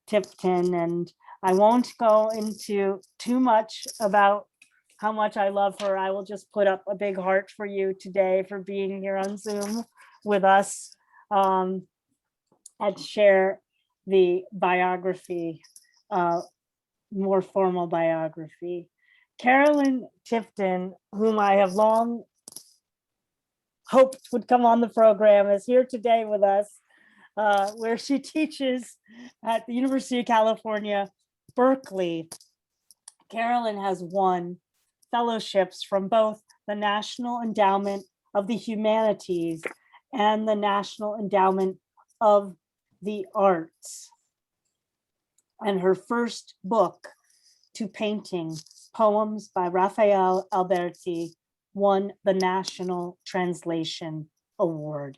S2: Tipton. And I won't go into too much about how much I love her. I will just put up a big heart for you today for being here on Zoom with us and share the biography, more formal biography. Carolyn Tipton, whom I have long hoped would come on the program, is here today with us, where she teaches at the University of California, Berkeley. Carolyn has won fellowships from both the National Endowment of the Humanities and the National Endowment of the Arts. And her first book, To Painting, Poems by Rafael Alberti, won the National Translation Award.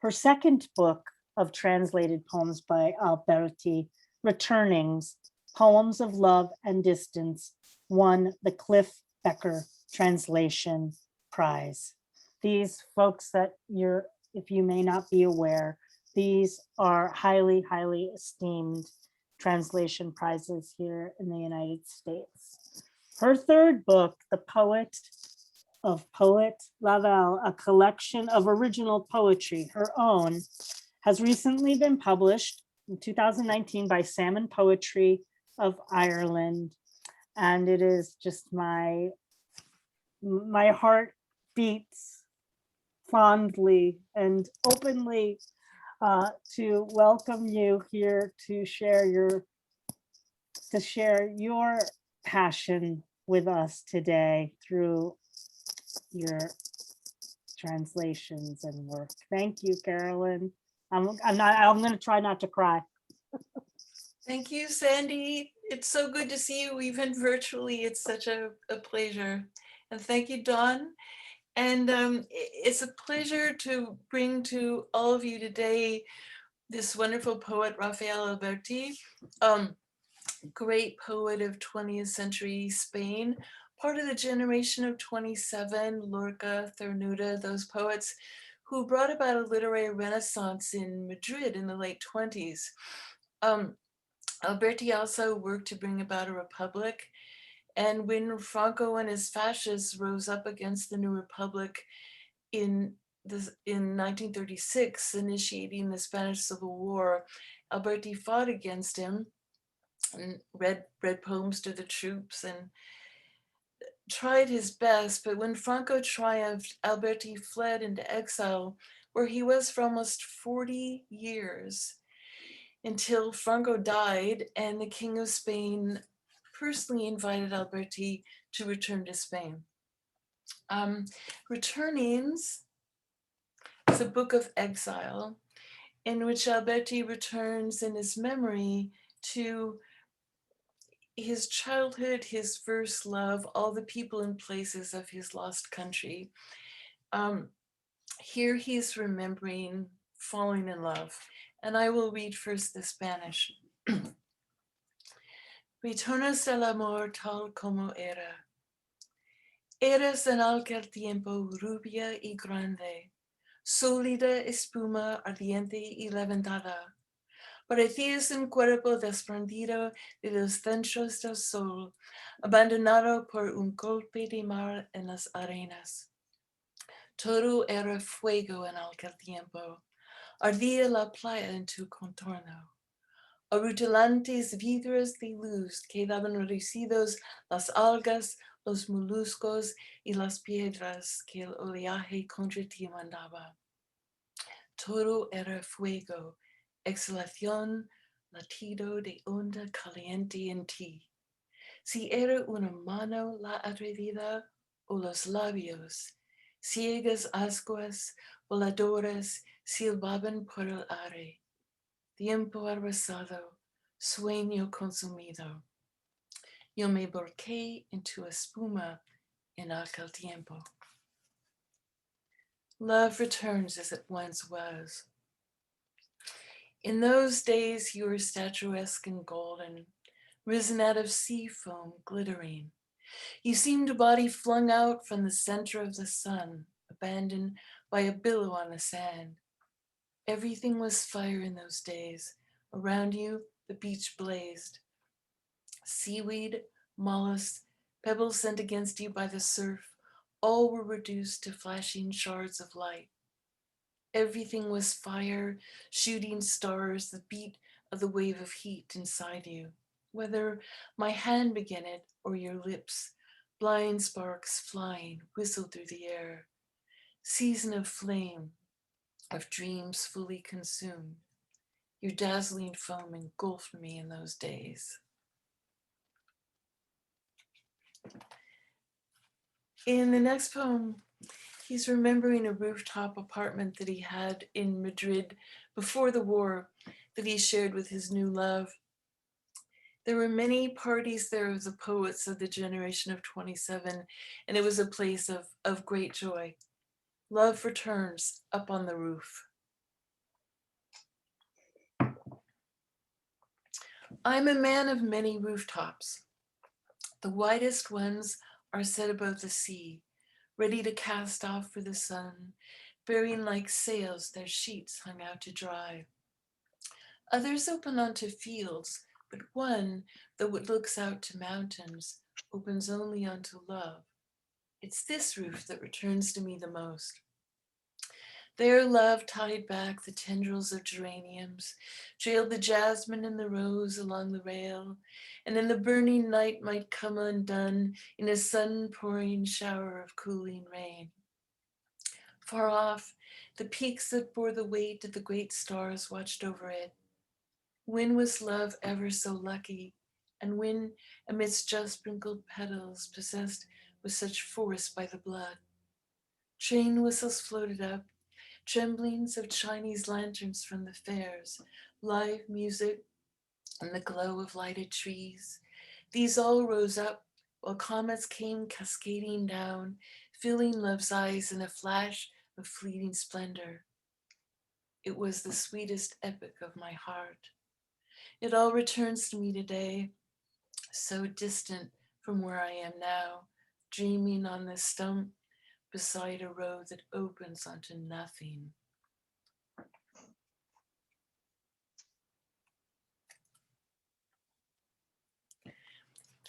S2: Her second book of translated poems by Alberti, Returnings, Poems of Love and Distance, won the Cliff Becker Translation Prize. These folks that if you may not be aware, these are highly, highly esteemed translation prizes here in the United States. Her third book, The Poet of Poet Laval, a collection of original poetry, her own, has recently been published in 2019 by Salmon Poetry of Ireland. And it is just my heart beats fondly and openly to welcome you here to share your passion with us today through your translations and work. Thank you, Carolyn. I'm going to try not to cry.
S5: Thank you, Sandy. It's so good to see you even virtually. It's such a pleasure. And thank you, Dawn. And it's a pleasure to bring to all of you today this wonderful poet, Rafael Alberti, great poet of 20th century Spain, part of the generation of 27, Lorca, Cernuda, those poets who brought about a literary renaissance in Madrid in the late 20s. Alberti also worked to bring about a republic. And when Franco and his fascists rose up against the new republic in 1936, initiating the Spanish Civil War, Alberti fought against him and read poems to the troops and tried his best. But when Franco triumphed, Alberti fled into exile, where he was for almost 40 years until Franco died and the King of Spain personally invited Alberti to return to Spain. Returnings is a book of exile in which Alberti returns in his memory to his childhood, his first love, all the people and places of his lost country. Here he's remembering falling in love. And I will read first the Spanish. Retornas del amor tal como era. Eras en aquel tiempo rubia y grande, sólida espuma ardiente y levantada. Parecías un cuerpo desprendido de los centros del sol, abandonado por un golpe de mar en las arenas. Todo era fuego en aquel tiempo. Ardía la playa en tu contorno. A rutilantes vidrios de luz quedaban reducidos las algas, los moluscos y las piedras que el oleaje contra ti mandaba. Todo era fuego, exhalación, latido de onda caliente en ti. Si era una mano la atrevida o los labios, ciegas ascuas voladoras silbaban por el aire. Tiempo arrasado, sueño consumido. Yo me volqué en tu espuma en aquel tiempo. Love returns as it once was. In those days you were statuesque and golden, risen out of sea foam glittering. You seemed a body flung out from the center of the sun, abandoned by a billow on the sand. Everything was fire in those days. Around you, the beach blazed. Seaweed, mollusks, pebbles sent against you by the surf, all were reduced to flashing shards of light. Everything was fire, shooting stars, the beat of the wave of heat inside you. Whether my hand began it or your lips, blind sparks flying whistle through the air. Season of flame, of dreams fully consumed. Your dazzling foam engulfed me in those days. In the next poem, he's remembering a rooftop apartment that he had in Madrid before the war that he shared with his new love. There were many parties there of the poets of the generation of 27, and it was a place of great joy. Love returns up on the roof. I'm a man of many rooftops. The widest ones are set above the sea, ready to cast off for the sun, bearing like sails their sheets hung out to dry. Others open onto fields, but one, though it looks out to mountains, opens only onto love. It's this roof that returns to me the most. There love tied back the tendrils of geraniums, trailed the jasmine and the rose along the rail, and in the burning night might come undone in a sun-pouring shower of cooling rain. Far off, the peaks that bore the weight of the great stars watched over it. When was love ever so lucky, and when, amidst just sprinkled petals, possessed with such force by the blood? Train whistles floated up, tremblings of Chinese lanterns from the fairs, live music, and the glow of lighted trees. These all rose up while comets came cascading down, filling love's eyes in a flash of fleeting splendor. It was the sweetest epic of my heart. It all returns to me today, so distant from where I am now, dreaming on this stump beside a road that opens onto nothing.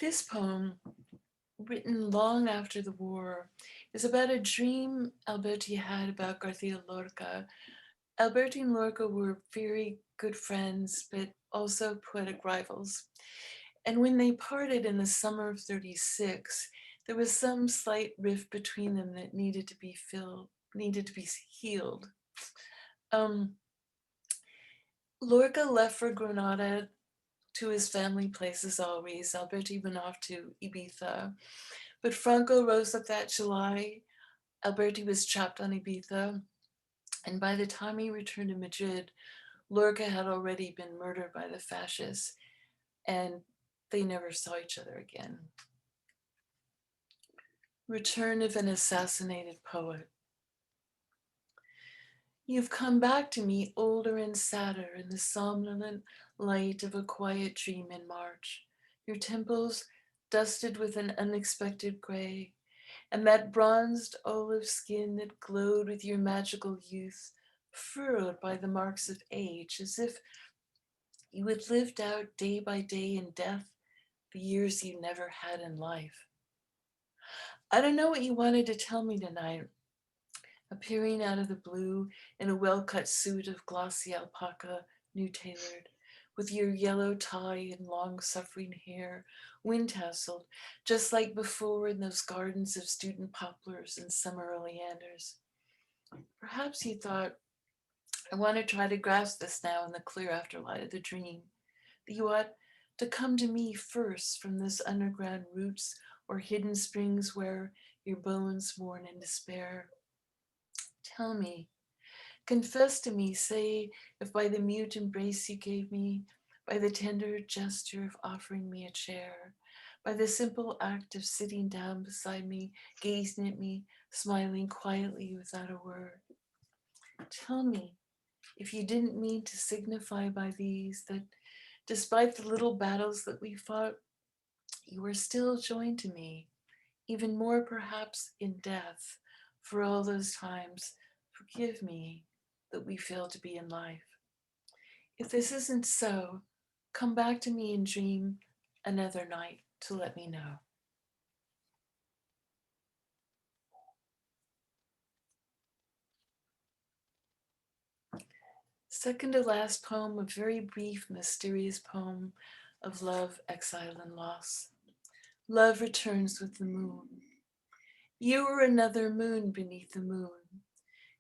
S5: This poem, written long after the war, is about a dream Alberti had about Garcia Lorca. Alberti and Lorca were very good friends, but also poetic rivals. And when they parted in the summer of 36, there was some slight rift between them that needed to be healed. Lorca left for Granada to his family place as always. Alberti went off to Ibiza. But Franco rose up that July. Alberti was trapped on Ibiza. And by the time he returned to Madrid, Lorca had already been murdered by the fascists, and they never saw each other again. Return of an assassinated poet. You've come back to me older and sadder in the somnolent light of a quiet dream in March. Your temples dusted with an unexpected gray, and that bronzed olive skin that glowed with your magical youth, furrowed by the marks of age, as if you had lived out day by day in death the years you never had in life. I don't know what you wanted to tell me tonight. Appearing out of the blue in a well-cut suit of glossy alpaca, new tailored, with your yellow tie and long-suffering hair, wind-tasseled, just like before in those gardens of student poplars and summer oleanders. Perhaps you thought, I want to try to grasp this now in the clear afterlight of the dream, that you ought to come to me first from this underground roots or hidden springs where your bones mourn in despair. Tell me, confess to me, say if by the mute embrace you gave me, by the tender gesture of offering me a chair, by the simple act of sitting down beside me, gazing at me, smiling quietly without a word. Tell me if you didn't mean to signify by these that despite the little battles that we fought, you were still joined to me, even more perhaps in death, for all those times. Forgive me that we fail to be in life. If this isn't so, come back to me and dream another night to let me know. Second to last poem, a very brief, mysterious poem of love, exile, and loss. Love returns with the moon. You were another moon beneath the moon.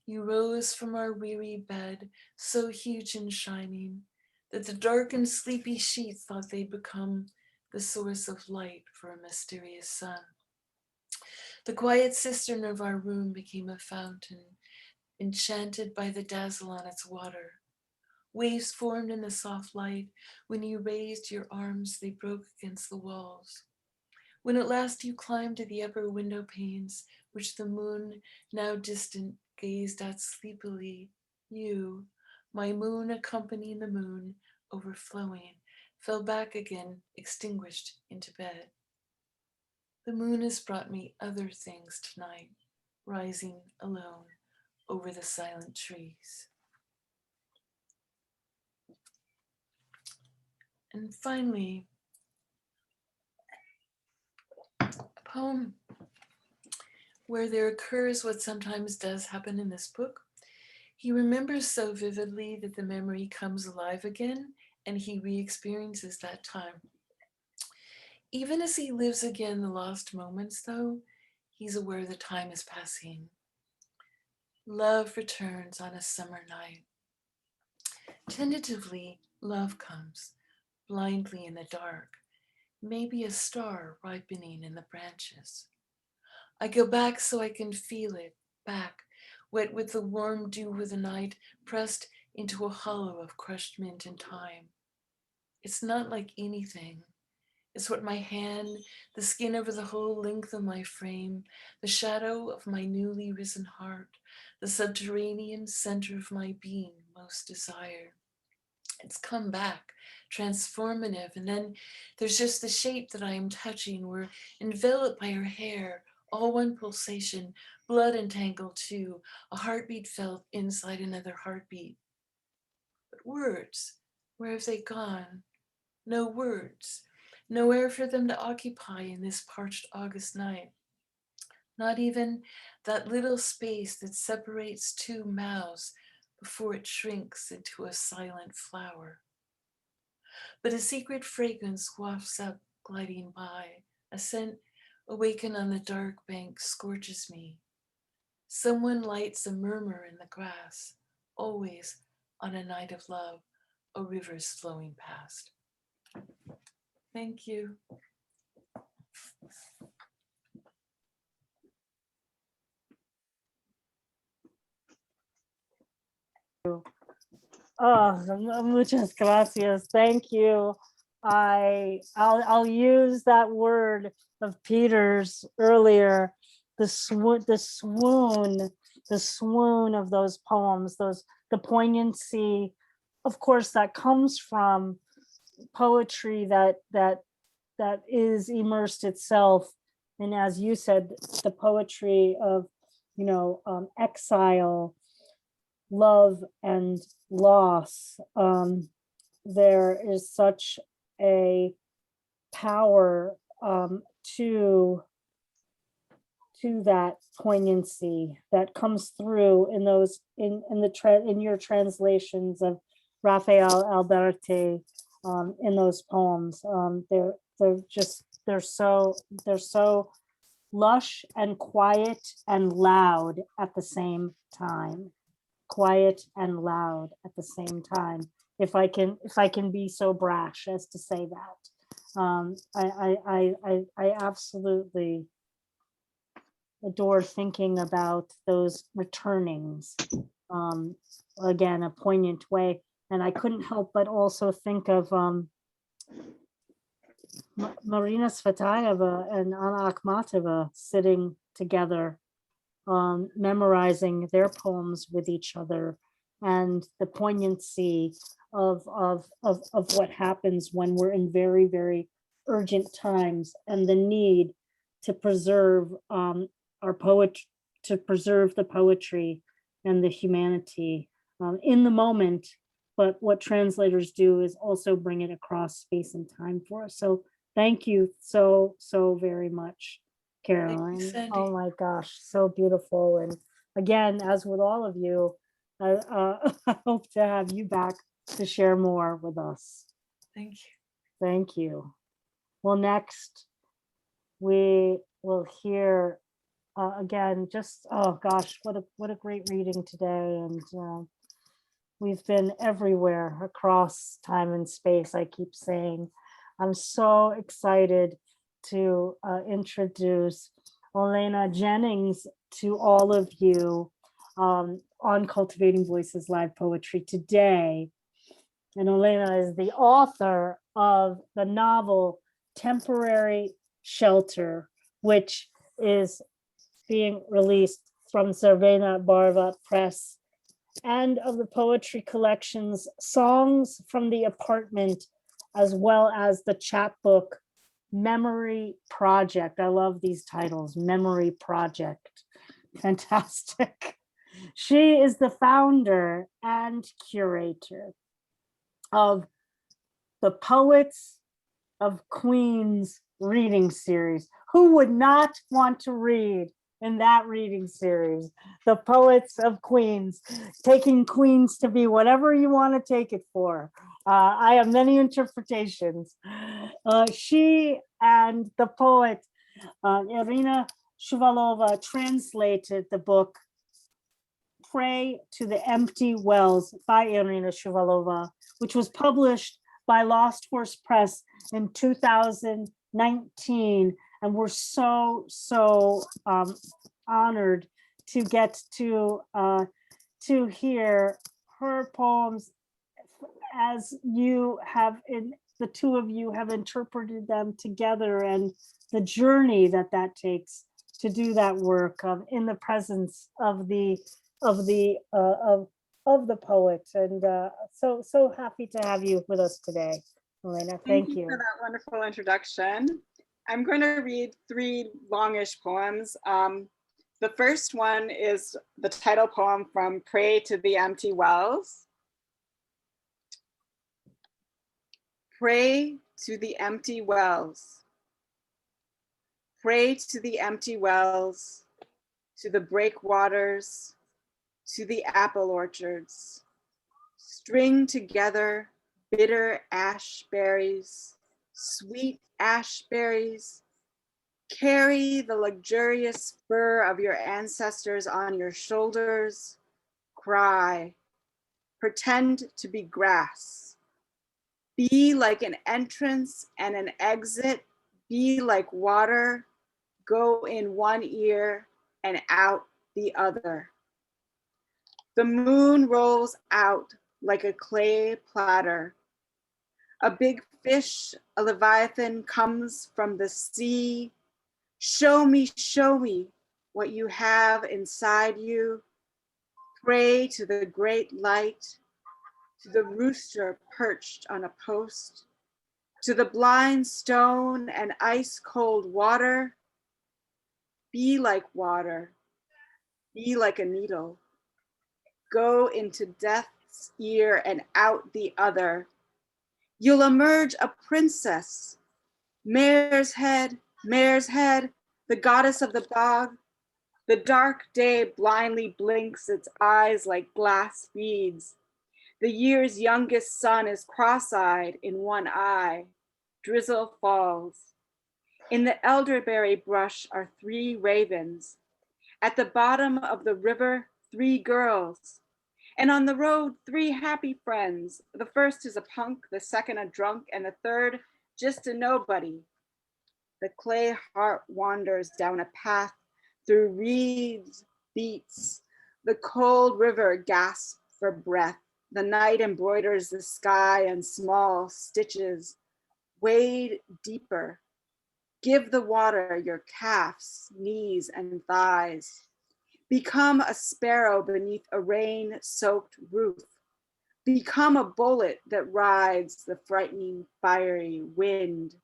S5: You rose from our weary bed, so huge and shining, that the dark and sleepy sheets thought they'd become the source of light for a mysterious sun. The quiet cistern of our room became a fountain, enchanted by the dazzle on its water. Waves formed in the soft light. When you raised your arms, they broke against the walls. When at last you climbed to the upper window panes, which the moon, now distant, gazed at sleepily, you, my moon accompanying the moon, overflowing, fell back again, extinguished, into bed. The moon has brought me other things tonight, rising alone over the silent trees. And finally, a poem where there occurs what sometimes does happen in this book. He remembers so vividly that the memory comes alive again, and he re-experiences that time. Even as he lives again the lost moments, though, he's aware the time is passing. Love returns on a summer night. Tentatively, love comes, blindly in the dark, maybe a star ripening in the branches. I go back so I can feel it, back, wet with the warm dew of the night, pressed into a hollow of crushed mint and thyme. It's not like anything. It's what my hand, the skin over the whole length of my frame, the shadow of my newly risen heart, the subterranean center of my being most desire. It's come back, transformative, and then there's just the shape that I am touching. We're enveloped by her hair, all one pulsation, blood entangled too, a heartbeat felt inside another heartbeat. But words, where have they gone? No words, nowhere for them to occupy in this parched August night. Not even that little space that separates two mouths before it shrinks into a silent flower. But a secret fragrance wafts up, gliding by. A scent awakened on the dark bank scorches me. Someone lights a murmur in the grass, always on a night of love, a river's flowing past. Thank you.
S2: Oh, muchas gracias. Thank you. I'll use that word of Peter's earlier, the swoon of those poems, the poignancy, of course, that comes from poetry that is immersed itself. And as you said, the poetry of, exile, love and loss. There is such a power to that poignancy that comes through in those in your translations of Raphael Alberti in those poems. They're so lush and quiet and loud at the same time. Quiet and loud at the same time. If I can be so brash as to say that, I absolutely adore thinking about those returnings. Again, a poignant way, and I couldn't help but also think of Marina Tsvetaeva and Anna Akhmatova sitting together, memorizing their poems with each other, and the poignancy of what happens when we're in very, very urgent times, and the need to preserve our to preserve the poetry and the humanity in the moment. But what translators do is also bring it across space and time for us. So thank you so very much, Carolyn. Oh my gosh, so beautiful. And again, as with all of you, I hope to have you back to share more with us.
S5: Thank you.
S2: Thank you. Well, next, we will hear again, just, oh gosh, what a great reading today. And we've been everywhere across time and space, I keep saying. I'm so excited to introduce Olena Jennings to all of you on Cultivating Voices Live Poetry today. And Olena is the author of the novel Temporary Shelter, which is being released from Czerwona Barwa Press, and of the poetry collections Songs from the Apartment, as well as the chapbook Memory Project. I love these titles, Memory Project. Fantastic. She is the founder and curator of the Poets of Queens reading series. Who would not want to read in that reading series? The Poets of Queens, taking Queens to be whatever you want to take it for. I have many interpretations. She and the poet Irina Shuvalova translated the book Pray to the Empty Wells by Irina Shuvalova, which was published by Lost Horse Press in 2019. And we're so honored to get to hear her poems as you have, the two of you have interpreted them together, and the journey that takes to do that work in the presence of the poet. And so happy to have you with us today, Olena. Thank you
S6: for that wonderful introduction. I'm going to read 3 longish poems. The first one is the title poem from Pray to the Empty Wells. Pray to the empty wells. Pray to the empty wells, to the breakwaters, to the apple orchards. String together bitter ash berries, sweet ash berries. Carry the luxurious fur of your ancestors on your shoulders. Cry, pretend to be grass. Be like an entrance and an exit. Be like water. Go in one ear and out the other. The moon rolls out like a clay platter. A big fish, a leviathan, comes from the sea. Show me what you have inside you. Pray to the great light, to the rooster perched on a post, to the blind stone and ice cold water. Be like water, be like a needle. Go into death's ear and out the other. You'll emerge a princess. Mare's head, the goddess of the bog. The dark day blindly blinks its eyes like glass beads. The year's youngest son is cross-eyed in one eye. Drizzle falls. In the elderberry brush are 3 ravens. At the bottom of the river, 3 girls. And on the road, 3 happy friends. The first is a punk, the second a drunk, and the third just a nobody. The clay heart wanders down a path through reeds, beats. The cold river gasps for breath. The night embroiders the sky in small stitches. Wade deeper. Give the water your calves, knees, and thighs. Become a sparrow beneath a rain-soaked roof. Become a bullet that rides the frightening, fiery wind.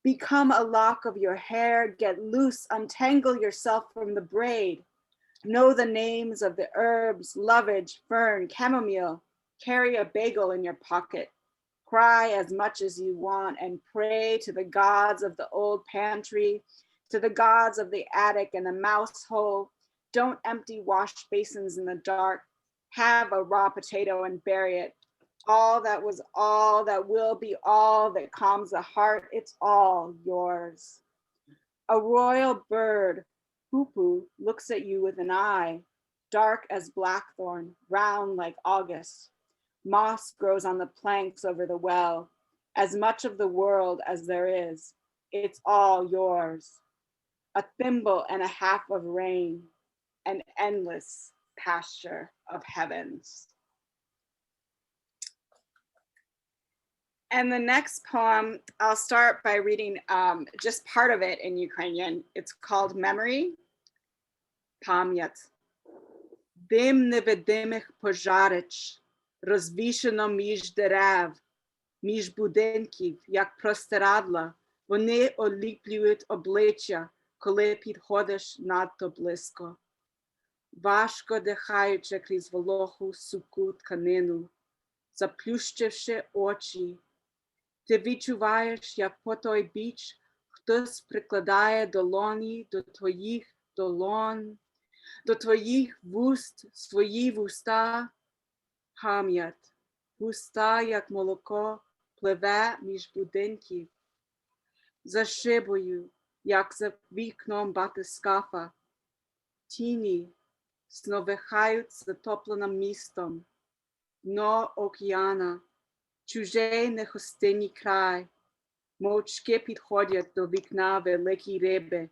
S6: Become a lock of your hair, get loose, untangle yourself from the braid. Know the names of the herbs, lovage, fern, chamomile. Carry a bagel in your pocket. Cry as much as you want and pray to the gods of the old pantry, to the gods of the attic and the mouse hole. Don't empty wash basins in the dark. Have a raw potato and bury it. All that was all that will be all that calms the heart, it's all yours. A royal bird, Pupu, looks at you with an eye, dark as blackthorn, round like August. Moss grows on the planks over the well, as much of the world as there is. It's all yours. A thimble and a half of rain, an endless pasture of heavens. And the next poem, I'll start by reading just part of it in Ukrainian. It's called Memory. Pam'yat. Дим невидимих пожарич, розвішено між дерев, між будинків, як простирадла, вони оліплюють обличчя, коли підходиш надто близько. Важко дихаючи крізь вологу суху тканину, заплющивши очі, ти відчуваєш, як по той біч хтось прикладає долоні до твоїх долонь, до твоїх вуст, свої вуста, пам'ять, вуста, як молоко, пливе між будинків, за шибою, як за вікном батискафа, тіні сновихають затопленим містом, дно океана, чужий нехостинний край, мовчки підходять до вікна великі риби,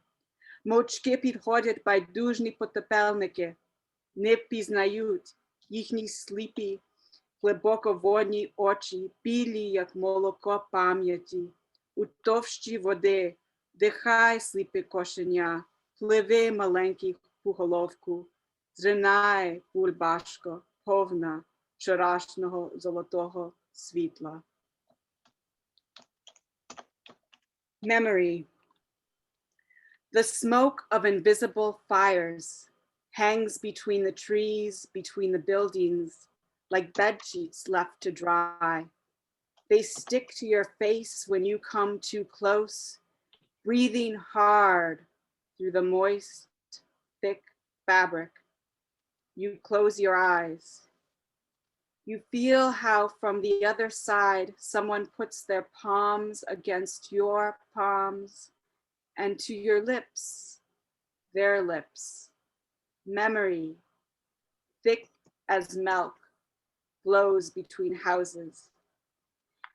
S6: мовчки підходять байдужні потопельники, не впізнають їхні сліпі, глибоководні очі, білі, як молоко пам'яті, у товщі води, дихай, сліпе кошеня, пливи, маленький пуголовку, зринай, бульбашко, повна вчорашнього золотого світла. Memory. The smoke of invisible fires hangs between the trees, between the buildings, like bed sheets left to dry. They stick to your face when you come too close, breathing hard through the moist, thick fabric. You close your eyes. You feel how from the other side, someone puts their palms against your palms and to your lips, their lips. Memory, thick as milk, flows between houses.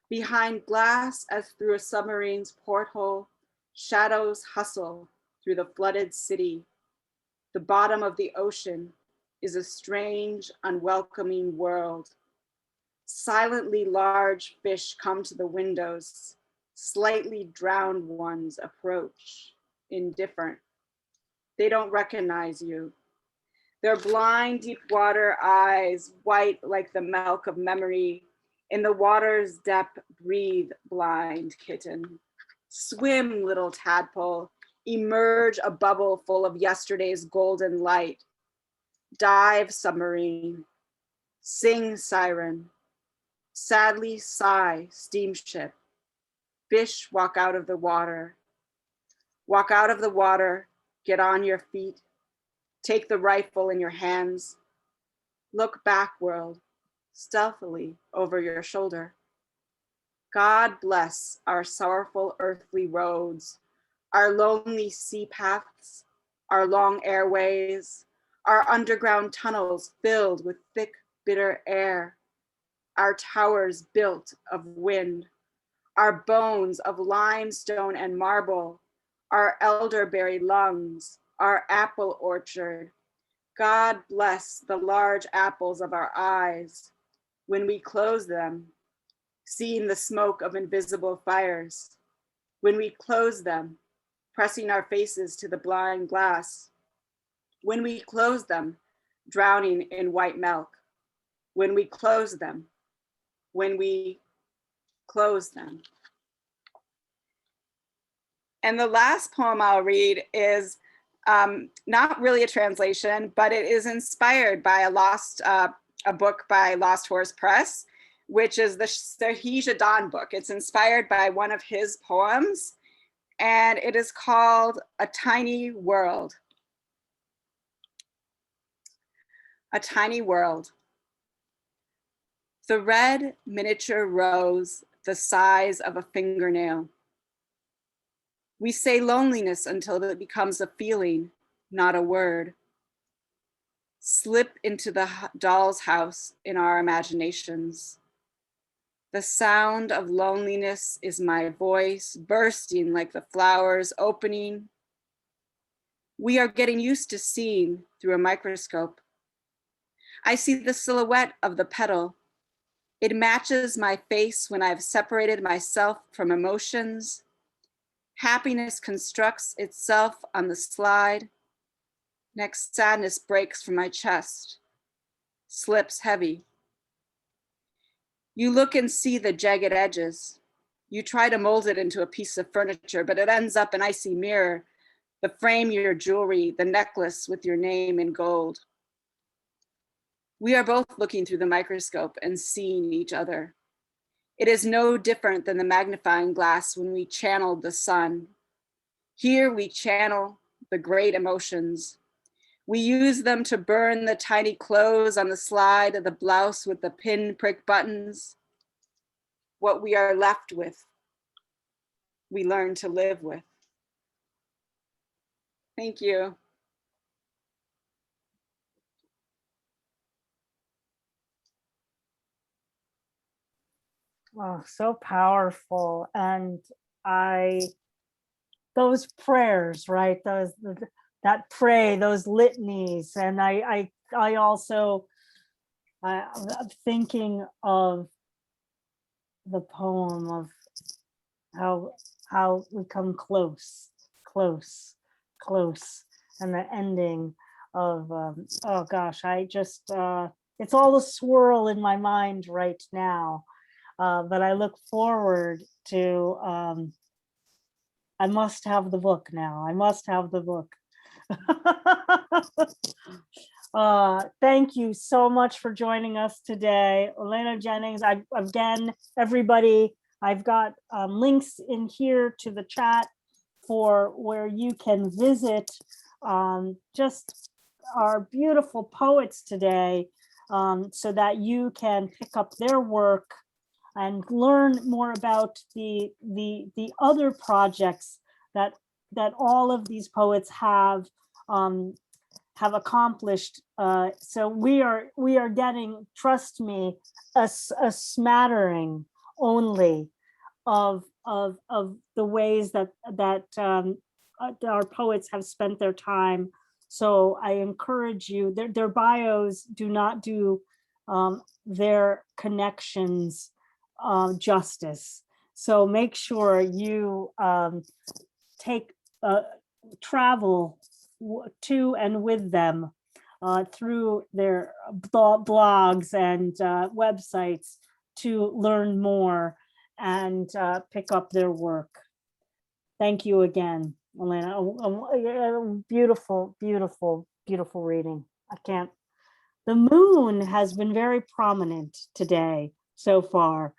S6: Behind glass as through a submarine's porthole, shadows hustle through the flooded city. The bottom of the ocean is a strange, unwelcoming world. Silently large fish come to the windows. Slightly drowned ones approach, indifferent. They don't recognize you. Their blind, deep water eyes, white like the milk of memory, in the water's depth, breathe, blind kitten. Swim, little tadpole, emerge a bubble full of yesterday's golden light. Dive, submarine, sing, siren, sadly sigh, steamship. Fish walk out of the water. Walk out of the water, get on your feet, take the rifle in your hands, look back, world, stealthily over your shoulder. God bless our sorrowful earthly roads, our lonely sea paths, our long airways, our underground tunnels filled with thick, bitter air, our towers built of wind, our bones of limestone and marble, our elderberry lungs, our apple orchard. God bless the large apples of our eyes when we close them, seeing the smoke of invisible fires. When we close them, pressing our faces to the blind glass. When we close them, drowning in white milk. When we close them, when we close them. And the last poem I'll read is not really a translation, but it is inspired by a book by Lost Horse Press, which is the Sinha Dawn book. It's inspired by one of his poems, and it is called A Tiny World. A tiny world. The red miniature rose the size of a fingernail. We say loneliness until it becomes a feeling, not a word. Slip into the doll's house in our imaginations. The sound of loneliness is my voice bursting like the flowers opening. We are getting used to seeing through a microscope. I see the silhouette of the petal. It matches my face when I've separated myself from emotions. Happiness constructs itself on the slide. Next, sadness breaks from my chest, slips heavy. You look and see the jagged edges. You try to mold it into a piece of furniture, but it ends up an icy mirror, the frame your jewelry, the necklace with your name in gold. We are both looking through the microscope and seeing each other. It is no different than the magnifying glass when we channeled the sun. Here we channel the great emotions. We use them to burn the tiny clothes on the slide of the blouse with the pinprick buttons. What we are left with, we learn to live with. Thank you.
S2: Oh, so powerful. And those prayers, right? That pray, those litanies. And I'm thinking of the poem of how we come close, and the ending of, oh gosh, it's all a swirl in my mind right now. But I look forward to, I must have the book now. I must have the book. Thank you so much for joining us today. Olena, Jennings, again, everybody, I've got links in here to the chat for where you can visit just our beautiful poets today, so that you can pick up their work and learn more about the other projects that all of these poets have accomplished. So we are getting, trust me, a smattering only of the ways that our poets have spent their time. So I encourage you, their bios do not do their connections justice. So make sure you take travel to and with them through their blogs and websites to learn more and pick up their work. Thank you again, Olena. Beautiful, beautiful, beautiful reading. The moon has been very prominent today so far.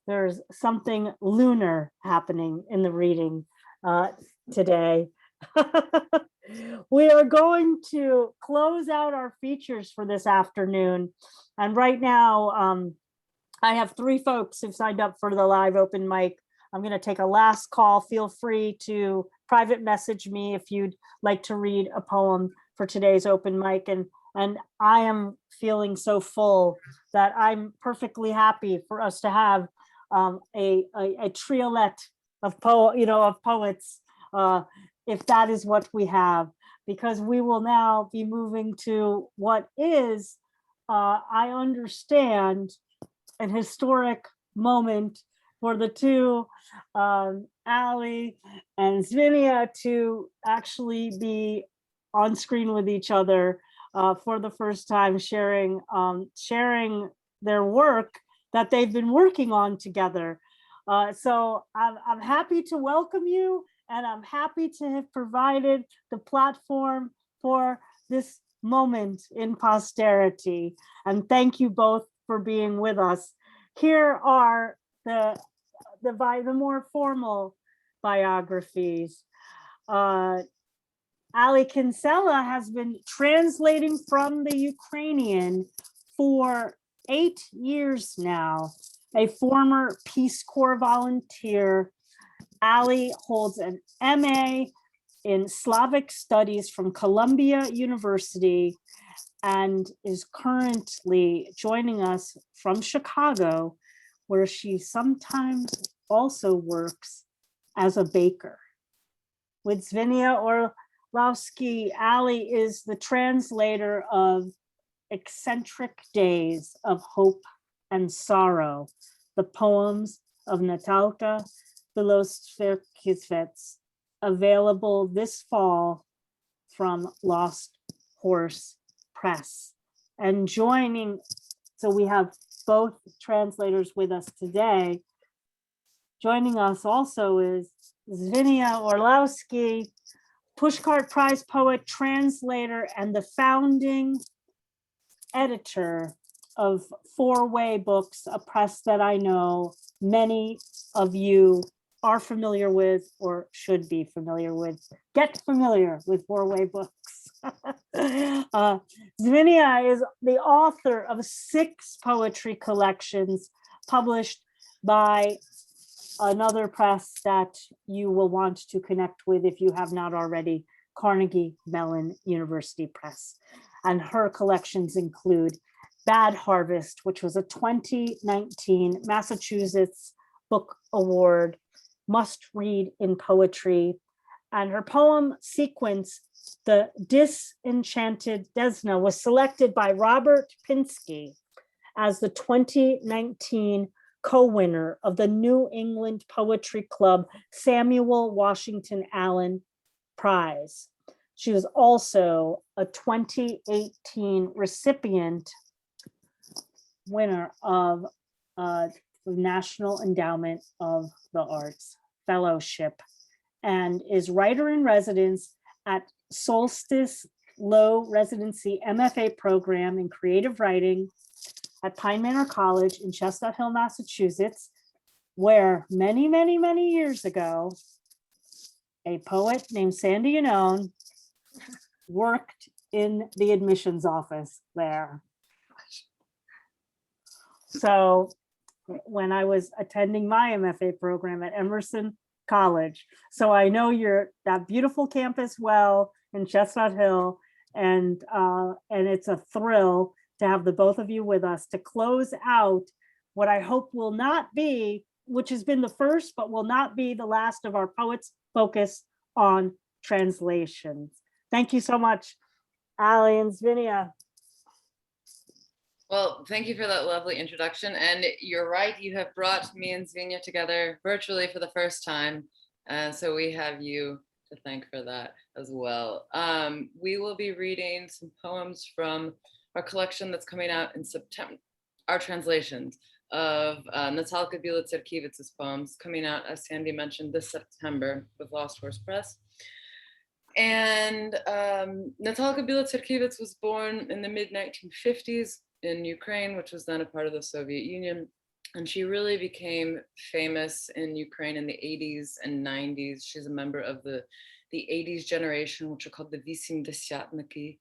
S2: There's something lunar happening in the reading today. We are going to close out our features for this afternoon. And right now, I have 3 folks who've signed up for the live open mic. I'm going to take a last call. Feel free to private message me if you'd like to read a poem for today's open mic. And I am feeling so full that I'm perfectly happy for us to have a triolet of poets, if that is what we have, because we will now be moving to what is, I understand, an historic moment for the two, Ali and Dzvinia, to actually be on screen with each other for the first time, sharing their work that they've been working on together. So I'm happy to welcome you, and I'm happy to have provided the platform for this moment in posterity. And thank you both for being with us. Here are the more formal biographies. Ali Kinsella has been translating from the Ukrainian for 8 years now, a former Peace Corps volunteer Ali holds an MA in Slavic Studies from Columbia University and is currently joining us from Chicago, where she sometimes also works as a baker. With Dzvinia Orlowsky, Ali is the translator of Eccentric Days of Hope and Sorrow, the poems of Natalka Belosverkivets, available this fall from Lost Horse Press. And joining, so we have both translators with us today. Joining us also is Dzvinia Orlowsky, Pushcart Prize poet, translator, and the founding editor of Four Way Books, a press that I know many of you are familiar with or should be familiar with. Get familiar with Four Way Books. Dzvinia is the author of 6 poetry collections published by another press that you will want to connect with if you have not already, Carnegie Mellon University Press. And her collections include Bad Harvest, which was a 2019 Massachusetts Book Award must read in poetry. And her poem sequence, The Disenchanted Desna, was selected by Robert Pinsky as the 2019 co-winner of the New England Poetry Club Samuel Washington Allen Prize. She was also a 2018 recipient winner of the National Endowment of the Arts Fellowship and is writer in residence at Solstice Low Residency MFA program in creative writing at Pine Manor College in Chestnut Hill, Massachusetts, where many, many, many years ago, a poet named Sandy Yannone worked in the admissions office there. So when I was attending my MFA program at Emerson College, so I know that beautiful campus well in Chestnut Hill, and it's a thrill to have the both of you with us to close out what I hope will not be, which has been the first, but will not be the last of our Poets Focus on translations. Thank you so much, Ali and Dzvinia.
S7: Well, thank you for that lovely introduction. And you're right, you have brought me and Dzvinia together virtually for the first time. So we have you to thank for that as well. We will be reading some poems from our collection that's coming out in September, our translations of Natalka Belosverkivitz's poems coming out, as Sandy mentioned, this September with Lost Horse Press. And Natalka Belosverkivets was born in the mid-1950s in Ukraine, which was then a part of the Soviet Union. And she really became famous in Ukraine in the 80s and 90s. She's a member of the 80s generation, which are called the Visimdesiatniki.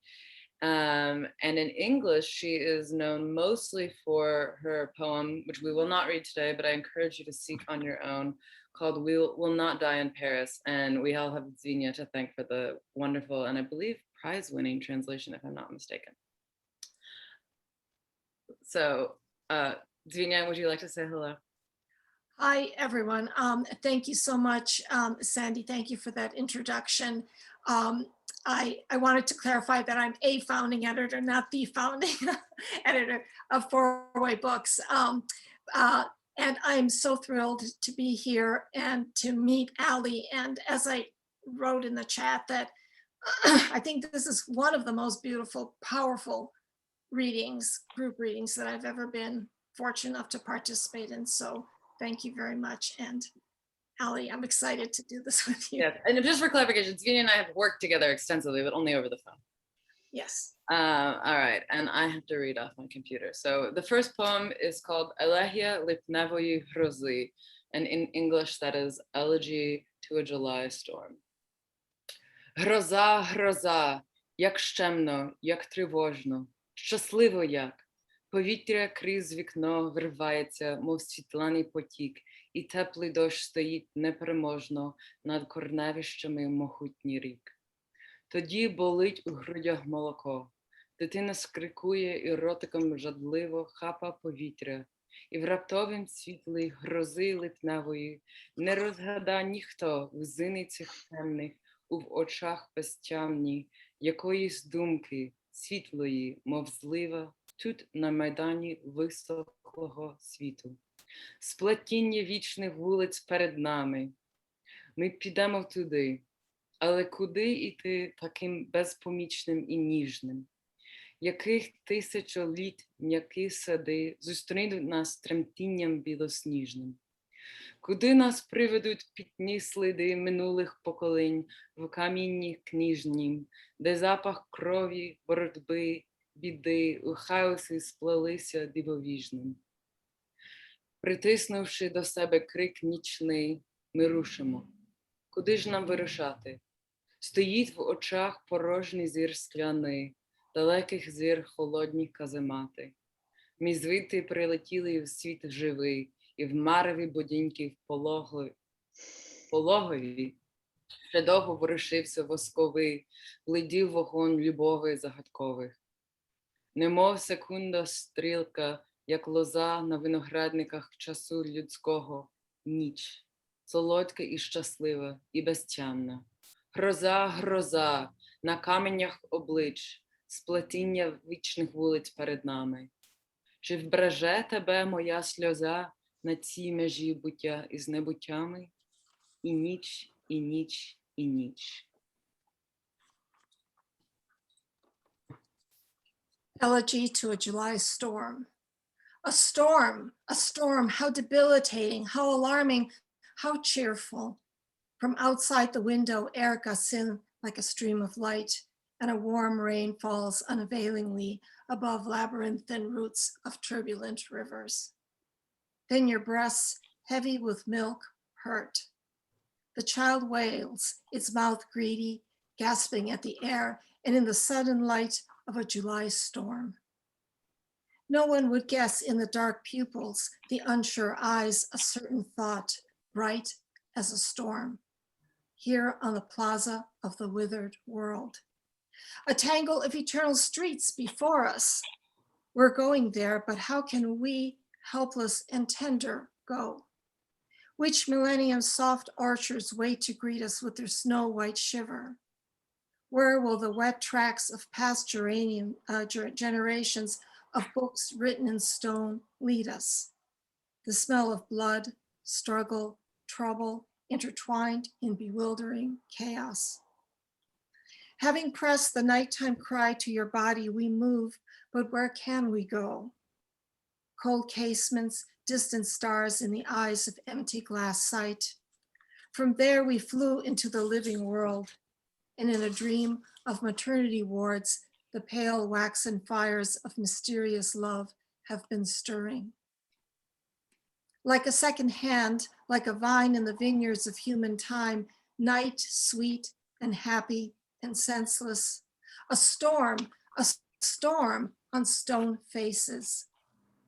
S7: And in English, she is known mostly for her poem, which we will not read today, but I encourage you to seek on your own, called We'll Not Die in Paris. And we all have Dzvinia to thank for the wonderful and I believe prize-winning translation, if I'm not mistaken. So Dzvinia, would you like to say hello?
S8: Hi, everyone. Thank you so much, Sandy. Thank you for that introduction. I wanted to clarify that I'm a founding editor, not the founding editor of Four Way Books. And I'm so thrilled to be here and to meet Ali. And as I wrote in the chat, that I think this is one of the most beautiful, powerful readings, group readings that I've ever been fortunate enough to participate in. So thank you very much. And Ali, I'm excited to do this with you.
S7: Yes, and just for clarification, Dzvinia and I have worked together extensively, but only over the phone.
S8: Yes.
S7: All right, and I have to read off my computer. So the first poem is called Elehia Lipnevoyi Hrozli, and in English that is Elegy to a July Storm. Гроза, гроза, як щемно, як тривожно, щасливо як, Повітря крізь вікно виривається, мов світляний потік, і теплий дощ стоїть непереможно над корневищами могутній рік. Тоді болить у грудях молоко, дитина скрикує і ротиком жадливо хапа повітря, і в раптовім світлі грози липневої не розгада ніхто в зиницях темних, в очах безтямні, якоїсь думки світлої, мов злива, тут на майдані висохлого світу. Сплетіння вічних вулиць перед нами. Ми підемо туди, але куди йти таким безпомічним і ніжним? Яких тисячоліть м'які сади зустрінуть нас тремтінням білосніжним? Куди нас приведуть пітні сліди минулих поколінь в камінні книжні, де запах крові, боротьби, біди у хаосі сплелися дивовіжним? Притиснувши до себе крик нічний, ми рушимо. Куди ж нам вирушати? Стоїть в очах порожній зір скляний, далеких зір холодні каземати. Ми звідти прилетіли в світ живий, і в мареві будинків пологові ще довго ворушився восковий, блидів вогонь любови загадкових. Немов секунда стрілка, як лоза на виноградниках часу людського, ніч, солодка і щаслива, і безтямна. Гроза, гроза, на каменях облич, сплетіння вічних вулиць перед нами. Чи вбереже тебе моя сльоза на цій межі буття із небуттями? І ніч, і ніч, і ніч.
S8: Elegy to a July storm. A storm, how debilitating, how alarming, how cheerful. From outside the window, air gusts in like a stream of light, and a warm rain falls unavailingly above labyrinthine roots of turbulent rivers. Then your breasts, heavy with milk, hurt. The child wails, its mouth greedy, gasping at the air, and in the sudden light of a July storm. No one would guess in the dark pupils, the unsure eyes, a certain thought, bright as a storm. Here on the plaza of the withered world. A tangle of eternal streets before us. We're going there, but how can we, helpless and tender, go? Which millennium's soft orchards wait to greet us with their snow-white shiver? Where will the wet tracks of past generations of books written in stone lead us? The smell of blood, struggle, trouble, intertwined in bewildering chaos. Having pressed the nighttime cry to your body, we move, but where can we go? Cold casements, distant stars in the eyes of empty glass sight. From there we flew into the living world, and in a dream of maternity wards, the pale waxen fires of mysterious love have been stirring. Like a second hand, like a vine in the vineyards of human time, night sweet and happy and senseless, a storm on stone faces,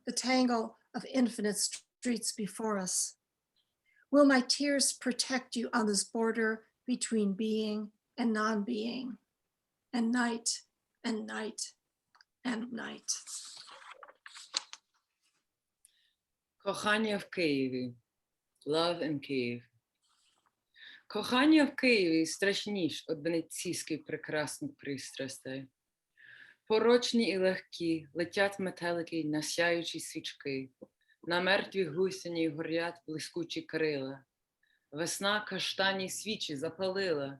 S8: the tangle of infinite streets before us. Will my tears protect you on this border between being and non-being, and night and night and night?
S7: Кохання в Києві. Love in Kyiv. Кохання в Києві страшніш од венеційських прекрасних пристрастей. Порочні і легкі летять метелики на сяючі свічки, на мертвій гусяні горять блискучі крила. Весна каштані свічі запалила,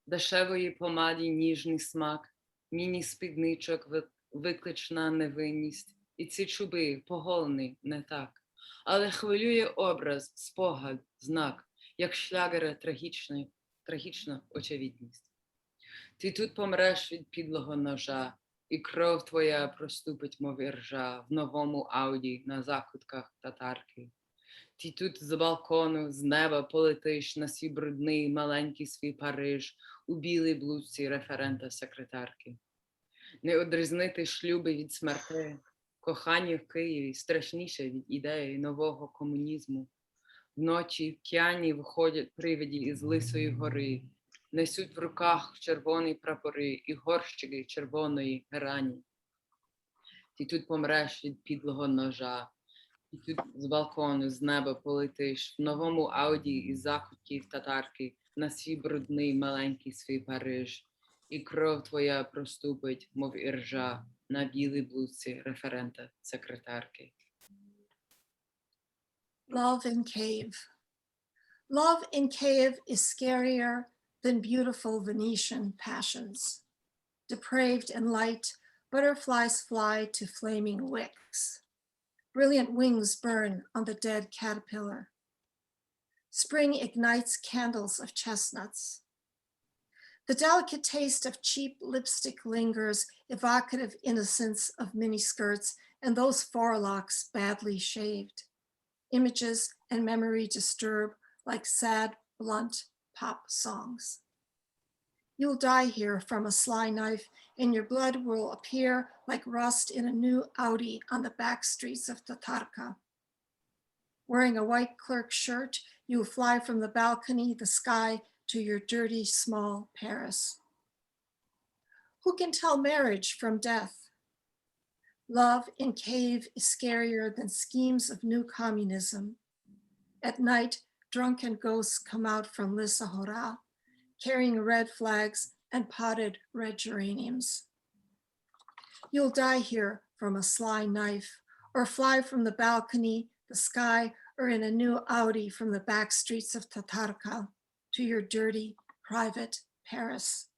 S7: дешевої помаді ніжний смак, міні-спідничок виклична невинність, і ці чуби поголені не так. Але хвилює образ, спогад, знак, як шлягера трагічна очевидність. Ти тут помреш від підлого ножа, і кров твоя проступить, мов іржа, в новому ауді на закутках татарки. Ти тут з балкону, з неба полетиш на свій брудний, маленький свій Париж, у білій блузці референта-секретарки. Не одрізнити шлюби від смертей, Кохання в Києві страшніше від ідеї нового комунізму. Вночі п'яні виходять привиді із Лисої гори, несуть в руках червоні прапори і горщики червоної герані. Ти тут помреш від підлого ножа, і тут з балкону, з неба полетиш в новому Ауді із закутків татарки на свій брудний маленький свій Париж, і кров твоя проступить, мов іржа, на білій блузці референта секретарки.
S8: Love in Cave. Love in Cave is scarier than beautiful Venetian passions. Depraved and light, butterflies fly to flaming wicks. Brilliant wings burn on the dead caterpillar. Spring ignites candles of chestnuts. The delicate taste of cheap lipstick lingers, evocative innocence of miniskirts and those forelocks badly shaved. Images and memory disturb like sad, blunt pop songs. You'll die here from a sly knife, and your blood will appear like rust in a new Audi on the back streets of Tatarka. Wearing a white clerk shirt, you will fly from the balcony, the sky, to your dirty, small Paris. Who can tell marriage from death? Love in Cave is scarier than schemes of new communism. At night, drunken ghosts come out from Lissa Hora, carrying red flags and potted red geraniums. You'll die here from a sly knife, or fly from the balcony, the sky, or in a new Audi from the back streets of Tatarka to your dirty, private Paris.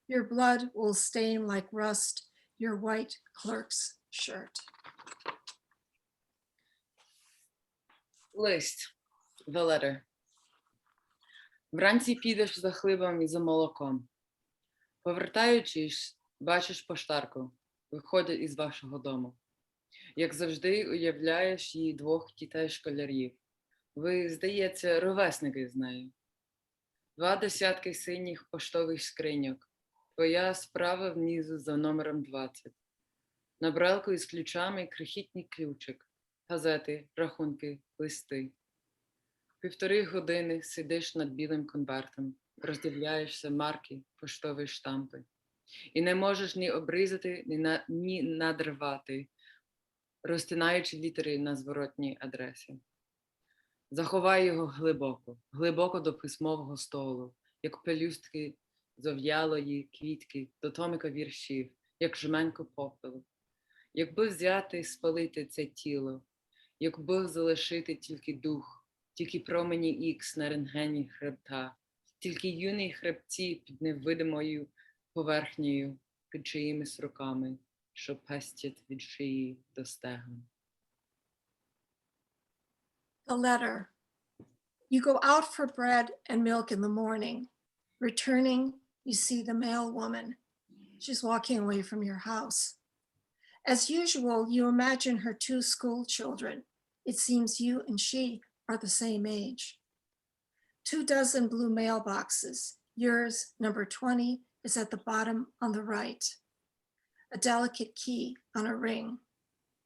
S8: Your blood will stain like rust your white clerk's shirt.
S7: List. The letter. Вранці підеш за хлібом і за молоком. Повертаючись, бачиш поштарку, виходить із вашого дому. Як завжди, уявляєш їй двох дітей-школярів. Ви, здається, ровесники з нею. 2 десятки синіх поштових скриньок. Твоя справа внизу за номером 20. На брелку із ключами крихітний ключик, газети, рахунки, листи. 1,5 години сидиш над білим конвертом, роздивляєшся марки, поштові штампи. І не можеш ні обрізати, ні надривати, розтинаючи літери на зворотній адресі. Заховай його глибоко, глибоко до письмового столу, як пелюстки зов'ялої квітки до томика віршів, як жменько попелу. Якби взяти і спалити це тіло, якби залишити тільки дух, тільки промені ікс на рентгені хребта, тільки юні хребці під невидимою поверхнею, під чиїмись руками, що пестять від шиї до стегон.
S8: The letter. You go out for bread and milk in the morning. Returning, you see the mail woman. She's walking away from your house. As usual, you imagine her 2 school children. It seems you and she are the same age. 24 blue mailboxes. Yours, number 20, is at the bottom on the right. A delicate key on a ring.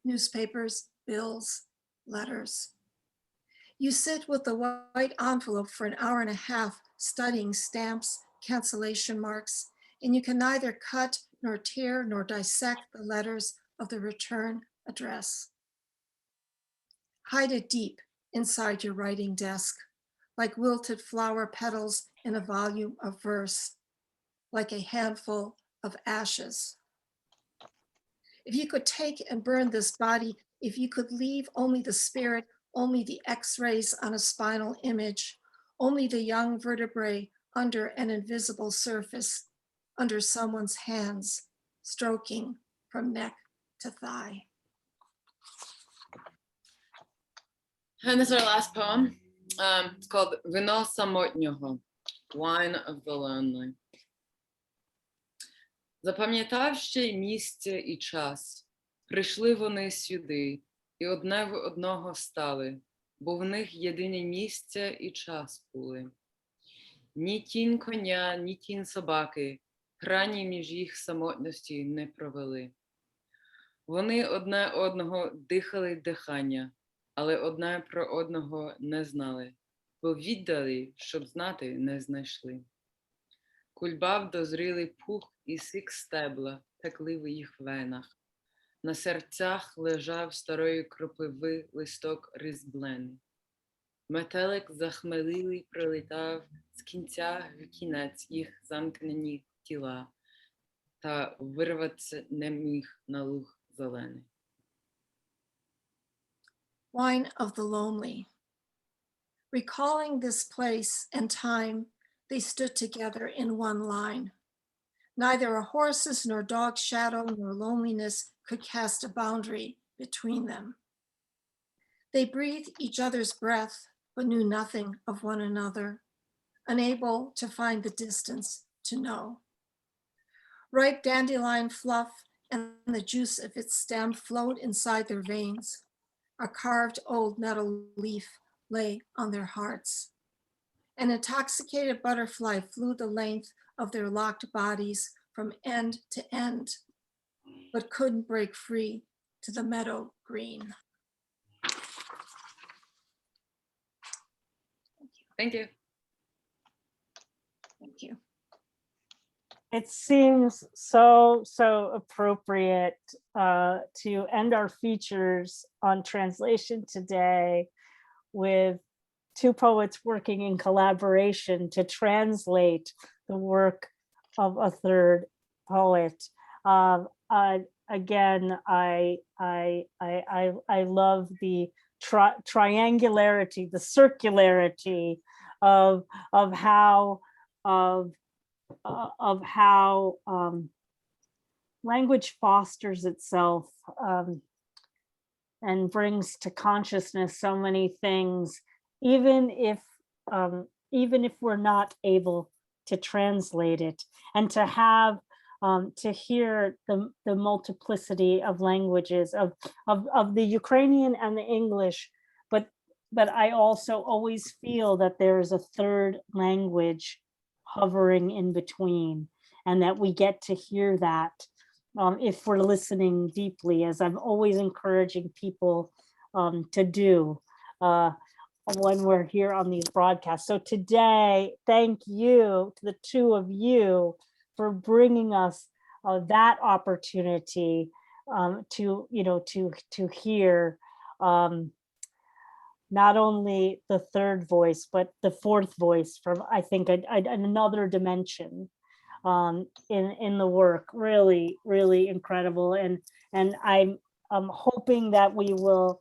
S8: Newspapers, bills, letters. You sit with the white envelope for an hour and a half, studying stamps, cancellation marks, and you can neither cut nor tear nor dissect the letters of the return address. Hide it deep inside your writing desk, like wilted flower petals in a volume of verse, like a handful of ashes. If you could take and burn this body, if you could leave only the spirit, only the x-rays on a spinal image, only the young vertebrae under an invisible surface, under someone's hands, stroking from neck to thigh.
S7: And this is our last poem. It's called Вино самотнього, Wine of the Lonely. Запам'ятав ще й місце і час. Прийшли вони сюди, і одне в одного стали, бо в них єдине місце і час були. Ні тінь коня, ні тінь собаки, грані між їх самотності не провели. Вони одне одного дихали дихання, але одне про одного не знали, бо віддали, щоб знати, не знайшли. Кульбав дозрілий пух і сік стебла текли в їх венах. На серцях лежав старої кропиви листок різблений. Метелик захмелілий прилітав з кінця в кінець їх замкнені тіла, та вирватися не міг на луг зелений.
S8: Wine of the lonely. Recalling this place and time, they stood together in one line. Neither a horse's nor dog's shadow nor loneliness could cast a boundary between them. They breathed each other's breath, but knew nothing of one another, unable to find the distance to know. Ripe dandelion fluff and the juice of its stem flowed inside their veins. A carved old nettle leaf lay on their hearts. An intoxicated butterfly flew the length of their locked bodies from end to end, but couldn't break free to the meadow green.
S7: Thank you.
S8: Thank you.
S2: It seems so appropriate to end our features on translation today with two poets working in collaboration to translate the work of a third poet. Again, I love the triangularity, the circularity of how language fosters itself and brings to consciousness so many things, even if we're not able to translate it, and to have to hear the multiplicity of languages of the Ukrainian and the English, but I also always feel that there is a third language hovering in between, and that we get to hear that if we're listening deeply, as I'm always encouraging people to do when we're here on these broadcasts. So today, thank you to the two of you for bringing us that opportunity to hear not only the third voice, but the fourth voice from, I think, another dimension in the work. Really, really incredible. And I'm hoping that we will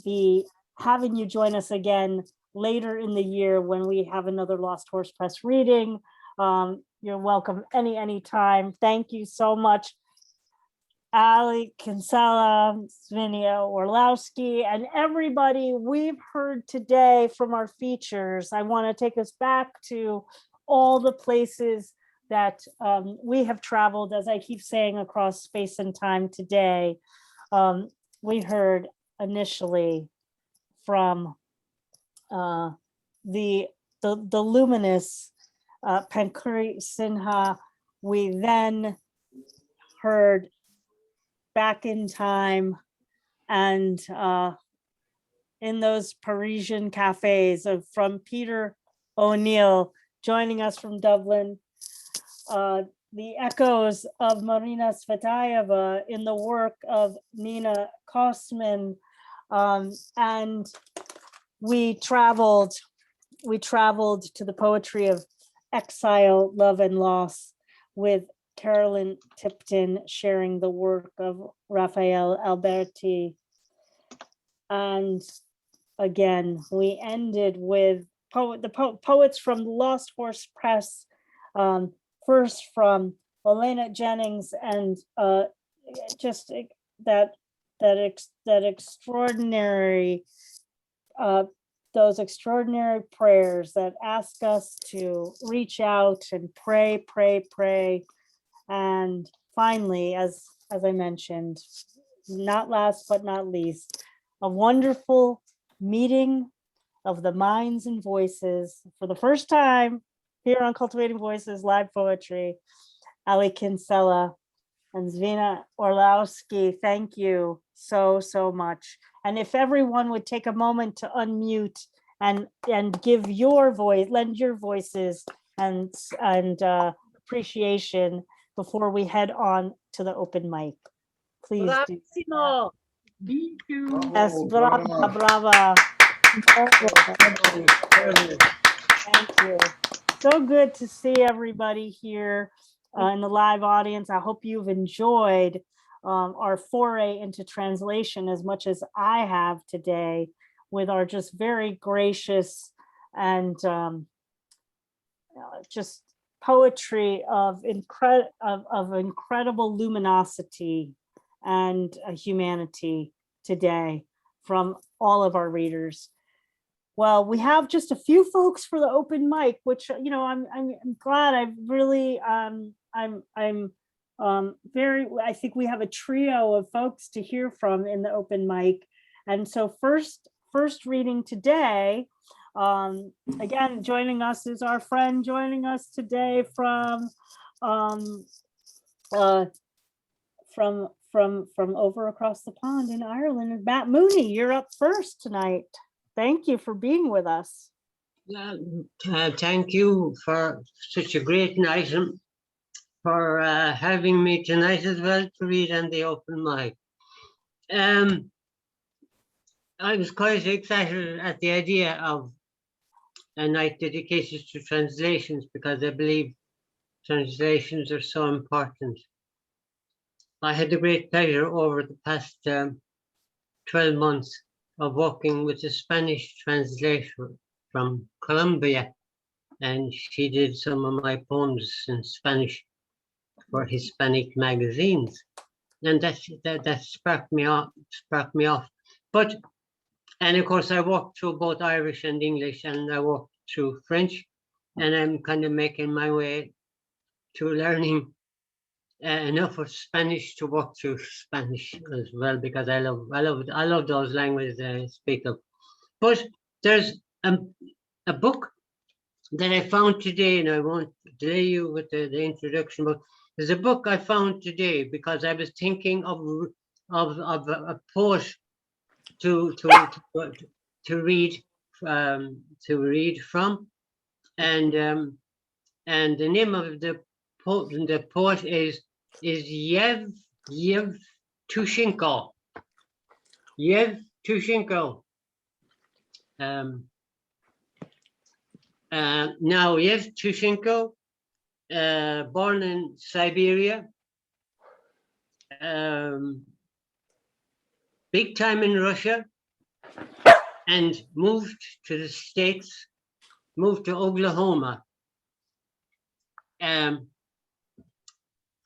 S2: be having you join us again later in the year when we have another Lost Horse Press reading. You're welcome any time. Thank you so much, Ali, Kinsella, Dzvinia, Orlowsky, and everybody we've heard today from our features. I want to take us back to all the places that we have traveled, as I keep saying, across space and time today. We heard initially from the luminous Pankhuri Sinha. We then heard Back in Time, and in those Parisian cafes from Peter O'Neill, joining us from Dublin, the echoes of Marina Tsvetaeva in the work of Nina Kossman, and we traveled to the poetry of exile, love, and loss with Carolyn Tipton sharing the work of Raphael Alberti. And again, we ended with poets from Lost Horse Press, first from Olena, Jennings, and just that extraordinary, those extraordinary prayers that ask us to reach out and pray. And finally, as I mentioned, not last but not least, a wonderful meeting of the minds and voices for the first time here on Cultivating Voices Live Poetry. Ali Kinsella And Dzvinia Orlowsky, thank you so, so much. And if everyone would take a moment to unmute and give your voice, lend your voices and appreciation before we head on to the open mic. Please do.
S9: Bravissimo. Thank you.
S2: Yes, brava, brava. Thank you. So good to see everybody here in the live audience. I hope you've enjoyed our foray into translation as much as I have today with our just very gracious and just poetry of incredible luminosity and humanity today from all of our readers. Well, we have just a few folks for the open mic, which, you know, I'm glad. I really I'm very, I think we have a trio of folks to hear from in the open mic. And so first reading today, again, joining us is our friend joining us today from over across the pond in Ireland. Matt Mooney, you're up first tonight. Thank you for being with us.
S9: Thank you for such a great night and for having me tonight as well to read on the open mic. I was quite excited at the idea of a night dedicated to translations because I believe translations are so important. I had the great pleasure over the past 12 months of working with a Spanish translator from Colombia, and she did some of my poems in Spanish for Hispanic magazines, and that sparked me off. But, and of course, I worked through both Irish and English, and I worked through French, and I'm kind of making my way to learning enough of Spanish to work through Spanish as well, because I love those languages I speak of. But there's a book that I found today, and I won't delay you with the introduction, but there's a book I found today because I was thinking of a poet to read from, and the name of the poet is Yevtushenko. Yevtushenko. Now Yevtushenko, born in Siberia, big time in Russia, and moved to the States, moved to Oklahoma.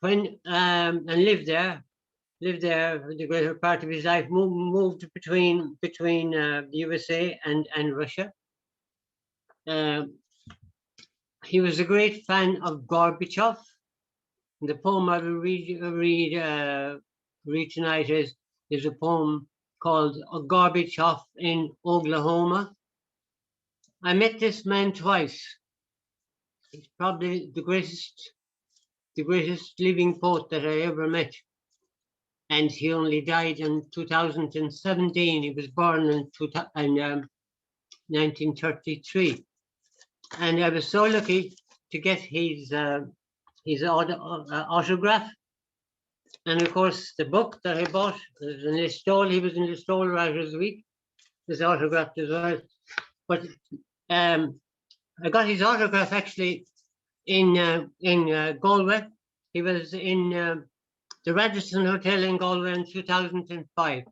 S9: And lived there the greater part of his life, moved between the USA and Russia. He was a great fan of Gorbachev. The poem I will read tonight is a poem called Gorbachev in Oklahoma. I met this man twice. He's probably the greatest living poet that I ever met. And he only died in 2017. He was born in 1933. And I was so lucky to get his autograph. And of course, the book that I bought was in Listowel. He was in Listowel Writers Week. His autographed as well. But I got his autograph actually in Galway. He was in the Radisson Hotel in Galway in 2005,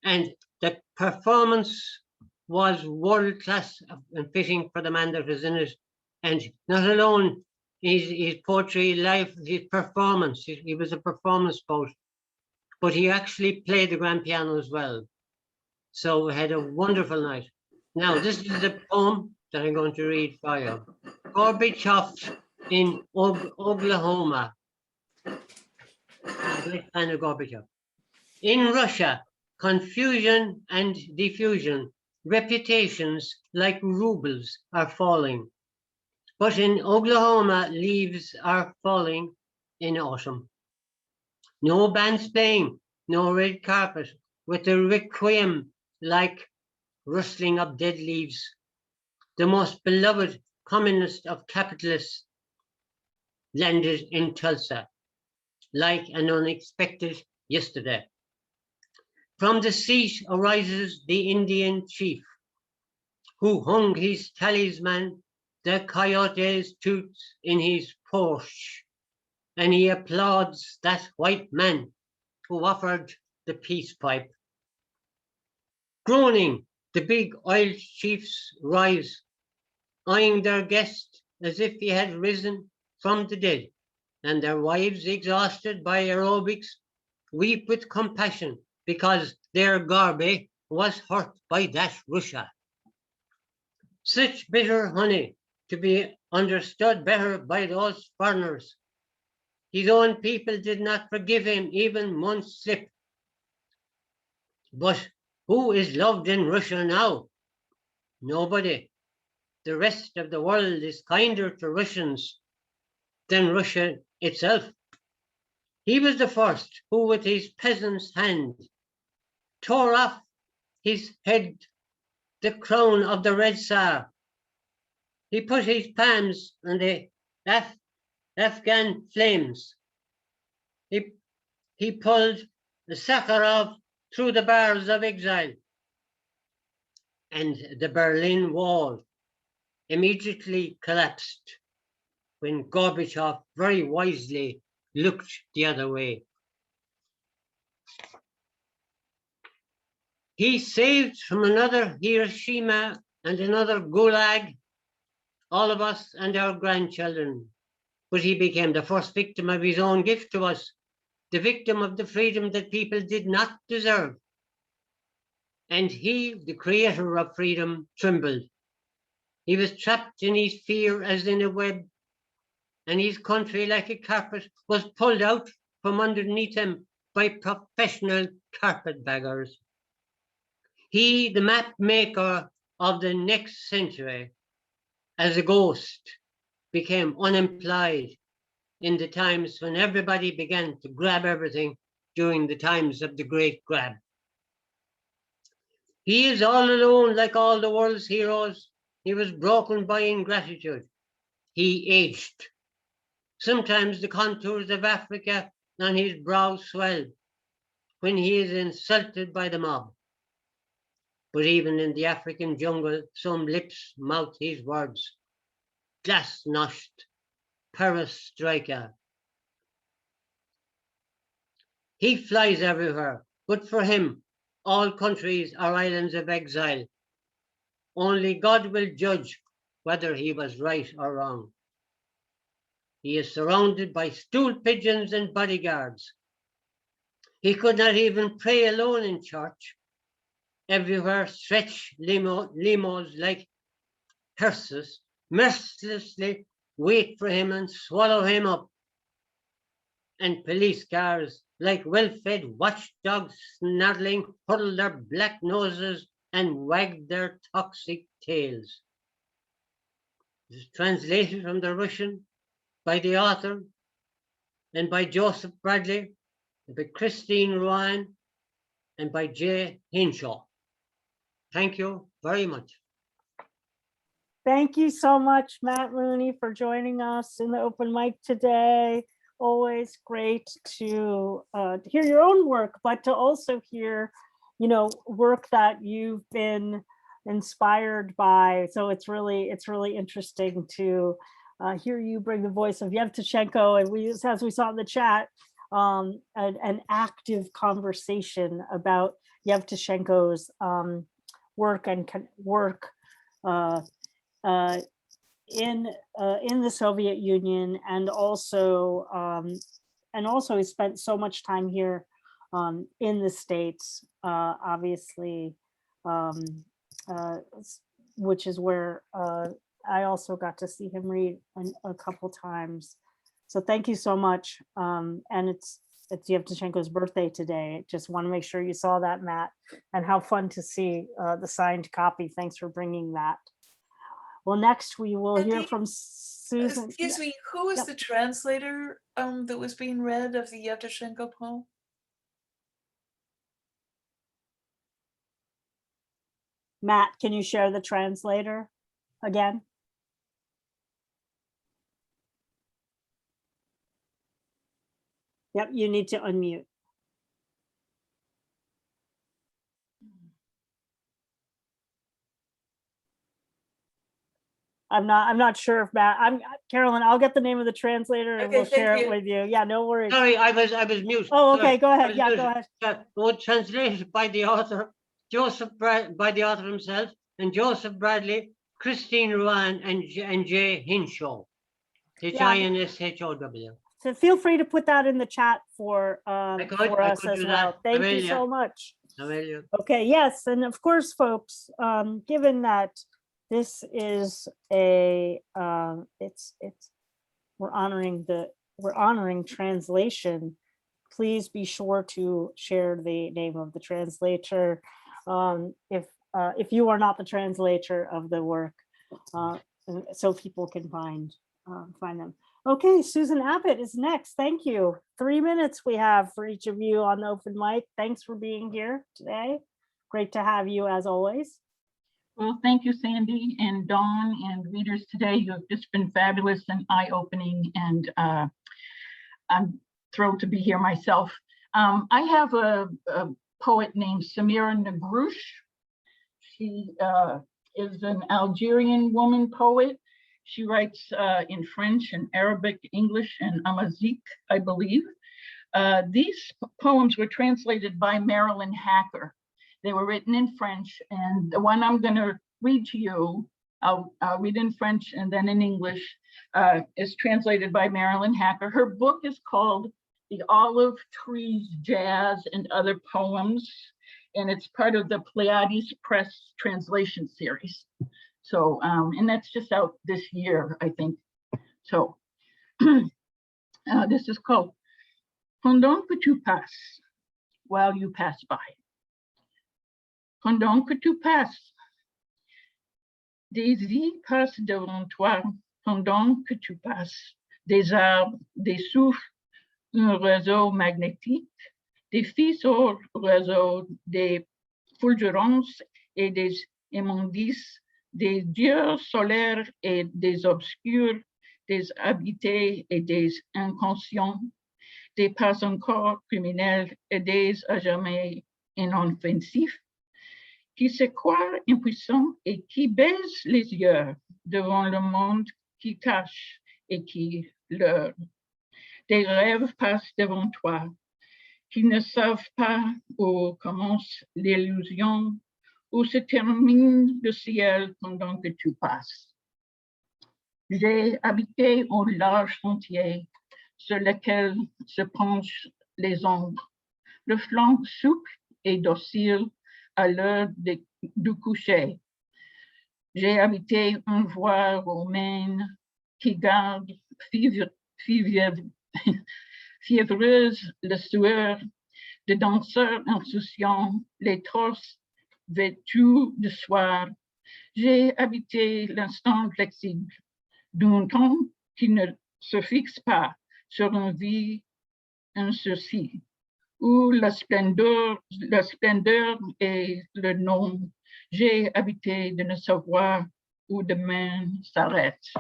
S9: and the performance was world class and fitting for the man that was in it. And not alone his poetry, life, his performance. He was a performance poet, but he actually played the grand piano as well. So we had a wonderful night. Now this is the poem that I'm going to read for you. Gorbachev in Oklahoma. I'm a great fan of Gorbachev. In Russia, confusion and diffusion, reputations like rubles are falling. But in Oklahoma, leaves are falling in autumn. No bands playing, no red carpet, with the requiem like rustling of dead leaves. The most beloved communist of capitalists landed in Tulsa, like an unexpected yesterday. From the seat arises the Indian chief, who hung his talisman, the coyote's tooth, in his porch, and he applauds that white man who offered the peace pipe. Groaning, the big oil chiefs rise, eyeing their guest as if he had risen from the dead, and their wives, exhausted by aerobics, weep with compassion because their Garbe was hurt by that Russia. Such bitter honey to be understood better by those foreigners. His own people did not forgive him even one slip. But who is loved in Russia now? Nobody. The rest of the world is kinder to Russians than Russia itself. He was the first who, with his peasant's hand, tore off his head the crown of the Red Tsar. He put his palms on the Afghan flames. He pulled the Sakharov through the bars of exile. And the Berlin Wall immediately collapsed when Gorbachev very wisely looked the other way. He saved from another Hiroshima and another Gulag all of us and our grandchildren, but he became the first victim of his own gift to us, the victim of the freedom that people did not deserve. And he, the creator of freedom, trembled. He was trapped in his fear as in a web, and his country, like a carpet, was pulled out from underneath him by professional carpetbaggers. He, the map maker of the next century, as a ghost, became unemployed in the times when everybody began to grab everything during the times of the Great Grab. He is all alone like all the world's heroes. He was broken by ingratitude. He aged. Sometimes the contours of Africa on his brow swell when he is insulted by the mob. But even in the African jungle, some lips mouth his words. Glasnost, perestroika. He flies everywhere, but for him, all countries are islands of exile. Only God will judge whether he was right or wrong. He is surrounded by stool pigeons and bodyguards. He could not even pray alone in church. Everywhere stretch limos like hearses, mercilessly wait for him and swallow him up. And police cars, like well-fed watchdogs snarling, huddle their black noses and wag their toxic tails. It is translated from the Russian by the author and by Joseph Bradley, and by Christine Ryan, and by Jay Hinshaw. Thank you very much.
S2: Thank you so much, Matt Mooney, for joining us in the open mic today. Always great to hear your own work, but to also hear, work that you've been inspired by. So it's really interesting to hear you bring the voice of Yevtushenko, and as we saw in the chat, an active conversation about Yevtushenko's work in the Soviet Union, and also he spent so much time here in the States, obviously, which is where I also got to see him read a couple times. So thank you so much. And it's Yevtushenko's birthday today. Just want to make sure you saw that, Matt, and how fun to see the signed copy. Thanks for bringing that. Well, next we will hear
S5: Andy,
S2: from Susan.
S5: Excuse me, who was
S2: Yep.
S5: the translator that was being read of the Yevtushenko poem?
S2: Matt, can you share the translator again? Yep, you need to unmute. I'm not sure if Matt, Carolyn, I'll get the name of the translator and
S5: Okay,
S2: we'll share
S5: thank
S2: it
S5: you.
S2: with you. Yeah, no worries.
S9: Sorry, I was mute.
S2: Oh,
S9: Sorry,
S2: okay, go
S9: I
S2: ahead.
S9: was
S2: Yeah,
S9: mute.
S2: go ahead.
S9: Was translated by the author, by the author himself, and Joseph Bradley, Christine Ruan, and Jay Hinshaw. Hinshow.
S2: So feel free to put that in the chat for
S9: I
S2: us
S9: could
S2: as
S9: do
S2: well.
S9: that.
S2: Thank
S9: I
S2: you
S9: will,
S2: so
S9: yeah.
S2: much.
S9: I will.
S2: Okay, yes, and of course, folks, given that this is a we're honoring translation, please be sure to share the name of the translator if you are not the translator of the work, so people can find them. Okay, Susan Abbott is next. Thank you. 3 minutes we have for each of you on the open mic. Thanks for being here today. Great to have you as always.
S10: Well, thank you, Sandy and Dawn and readers today. You have just been fabulous and eye-opening, and I'm thrilled to be here myself. I have a poet named Samira Negrouche. She is an Algerian woman poet. She writes in French and Arabic, English, and Amazigh, I believe. These poems were translated by Marilyn Hacker. They were written in French, and the one I'm going to read to you, I'll read in French and then in English, is translated by Marilyn Hacker. Her book is called The Olive Trees Jazz and Other Poems, and it's part of the Pleiades Press translation series. So, and that's just out this year, I think. So, this is called Pendant que tu passes, while you pass by. Pendant que tu passes, des vies passent devant toi, pendant que tu passes, des arbres, des souffles, un réseau magnétique, des fissures réseau, des fulgurances et des immondices, des dieux solaires et des obscurs, des habités et des inconscients, des pas encore criminels et des à jamais inoffensifs, qui se croient impuissants et qui baissent les yeux devant le monde qui cache et qui leur. Des rêves passent devant toi, qui ne savent pas où commence l'illusion, où se termine le ciel pendant que tu passes. J'ai habité un large sentier sur lequel se penchent les ombres, le flanc souple et docile à l'heure du coucher. J'ai habité une voie romaine qui garde fiévreuse le sueur de danseurs insouciants, les torses vêtus de soir. J'ai habité l'instant flexible d'un temps qui ne se fixe pas sur une vie, un sursis, où la splendeur est le nom. J'ai habité de ne savoir où demain s'arrête.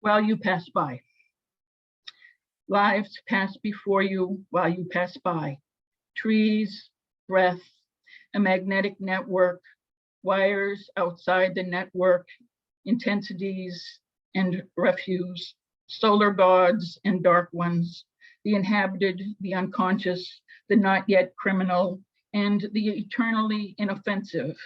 S10: While you pass by. Lives pass before you while you pass by. Trees, breath, a magnetic network, wires outside the network, intensities and refuse, solar gods and dark ones, the inhabited, the unconscious, the not yet criminal, and the eternally inoffensive,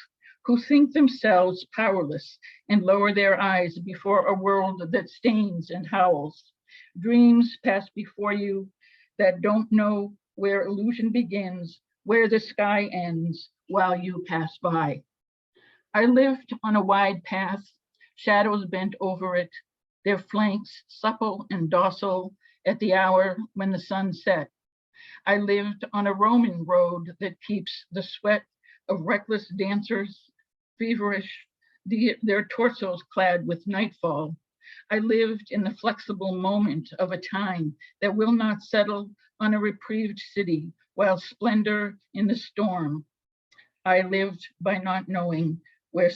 S10: who think themselves powerless and lower their eyes before a world that stains and howls. Dreams pass before you that don't know where illusion begins, where the sky ends, while you pass by. I lived on a wide path, shadows bent over it, their flanks supple and docile at the hour when the sun set. I lived on a Roman road that keeps the sweat of reckless dancers feverish, their torsos clad with nightfall. I lived in the flexible moment of a time that will not settle on a reprieved city while splendor in the storm. I lived by not knowing where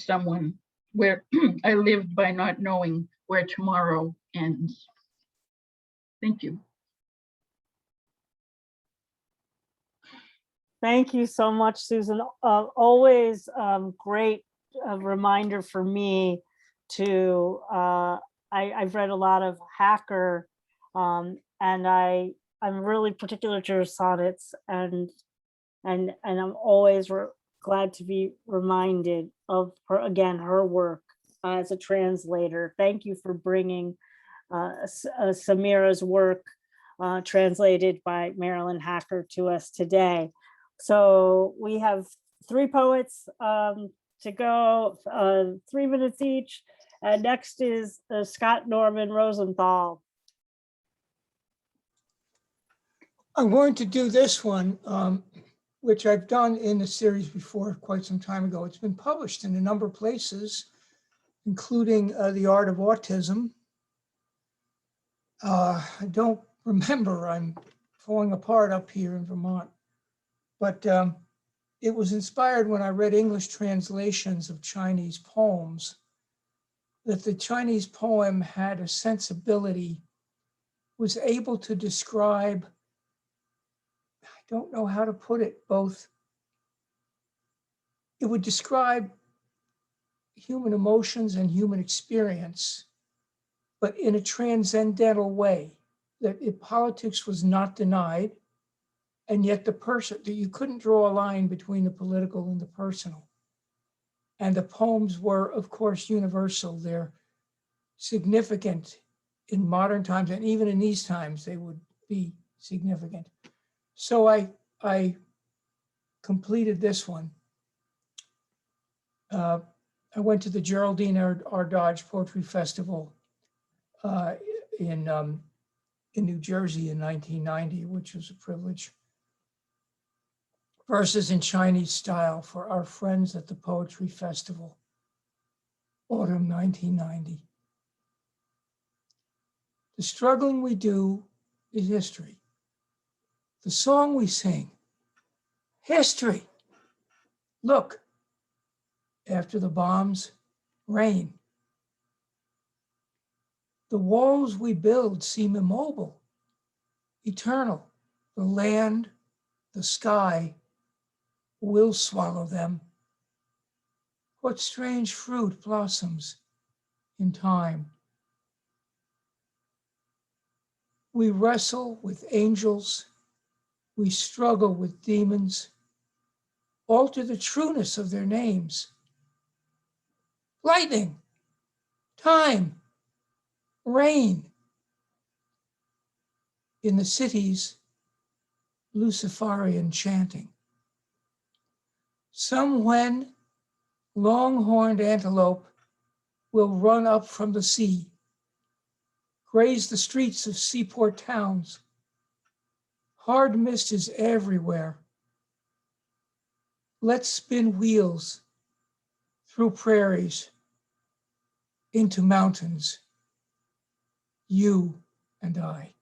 S10: I lived by not knowing where tomorrow ends. Thank you.
S2: Thank you so much, Susan. Always great reminder for me to, I've read a lot of Hacker, and I'm really particular to her sonnets, and I'm always glad to be reminded of her, again, her work as a translator. Thank you for bringing Samira's work translated by Marilyn Hacker to us today. So we have 3 poets to go, 3 minutes each. Next is Scott Norman Rosenthal.
S11: I'm going to do this one, which I've done in the series before quite some time ago. It's been published in a number of places, including The Art of Autism. I don't remember, I'm falling apart up here in Vermont, but it was inspired when I read English translations of Chinese poems, that the Chinese poem had a sensibility, was able to describe, I don't know how to put it, both. It would describe human emotions and human experience, but in a transcendental way, that politics was not denied, and yet that you couldn't draw a line between the political and the personal. And the poems were, of course, universal. They're significant in modern times, and even in these times, they would be significant. So I completed this one. I went to the Geraldine R. Dodge Poetry Festival in New Jersey in 1990, which was a privilege. Verses in Chinese style for our friends at the Poetry Festival, autumn 1990. The struggling we do is history. The song we sing, history. Look, after the bombs, rain. The walls we build seem immobile, eternal. The land, the sky, will swallow them. What strange fruit blossoms in time? We wrestle with angels, we struggle with demons, alter the trueness of their names. Lightning, time, rain. In the cities, Luciferian chanting. Some when long-horned antelope will run up from the sea, graze the streets of seaport towns. Hard mist is everywhere. Let's spin wheels through prairies into mountains, you and I.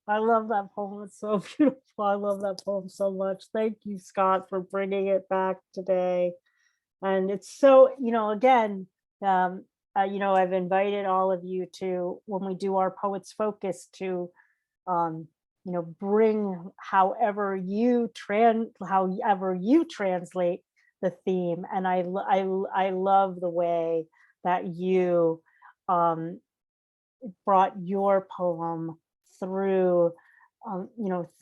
S2: I love that poem. It's so beautiful. I love that poem so much. Thank you, Scott, for bringing it back today. And it's so, again, I've invited all of you to, when we do our Poets Focus, to, bring however you translate the theme. And I love the way that you brought your poem through,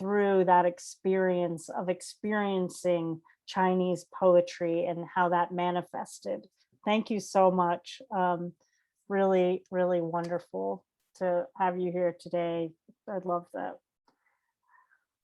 S2: through that experience of experiencing Chinese poetry and how that manifested. Thank you so much. Really, really wonderful to have you here today. I love that.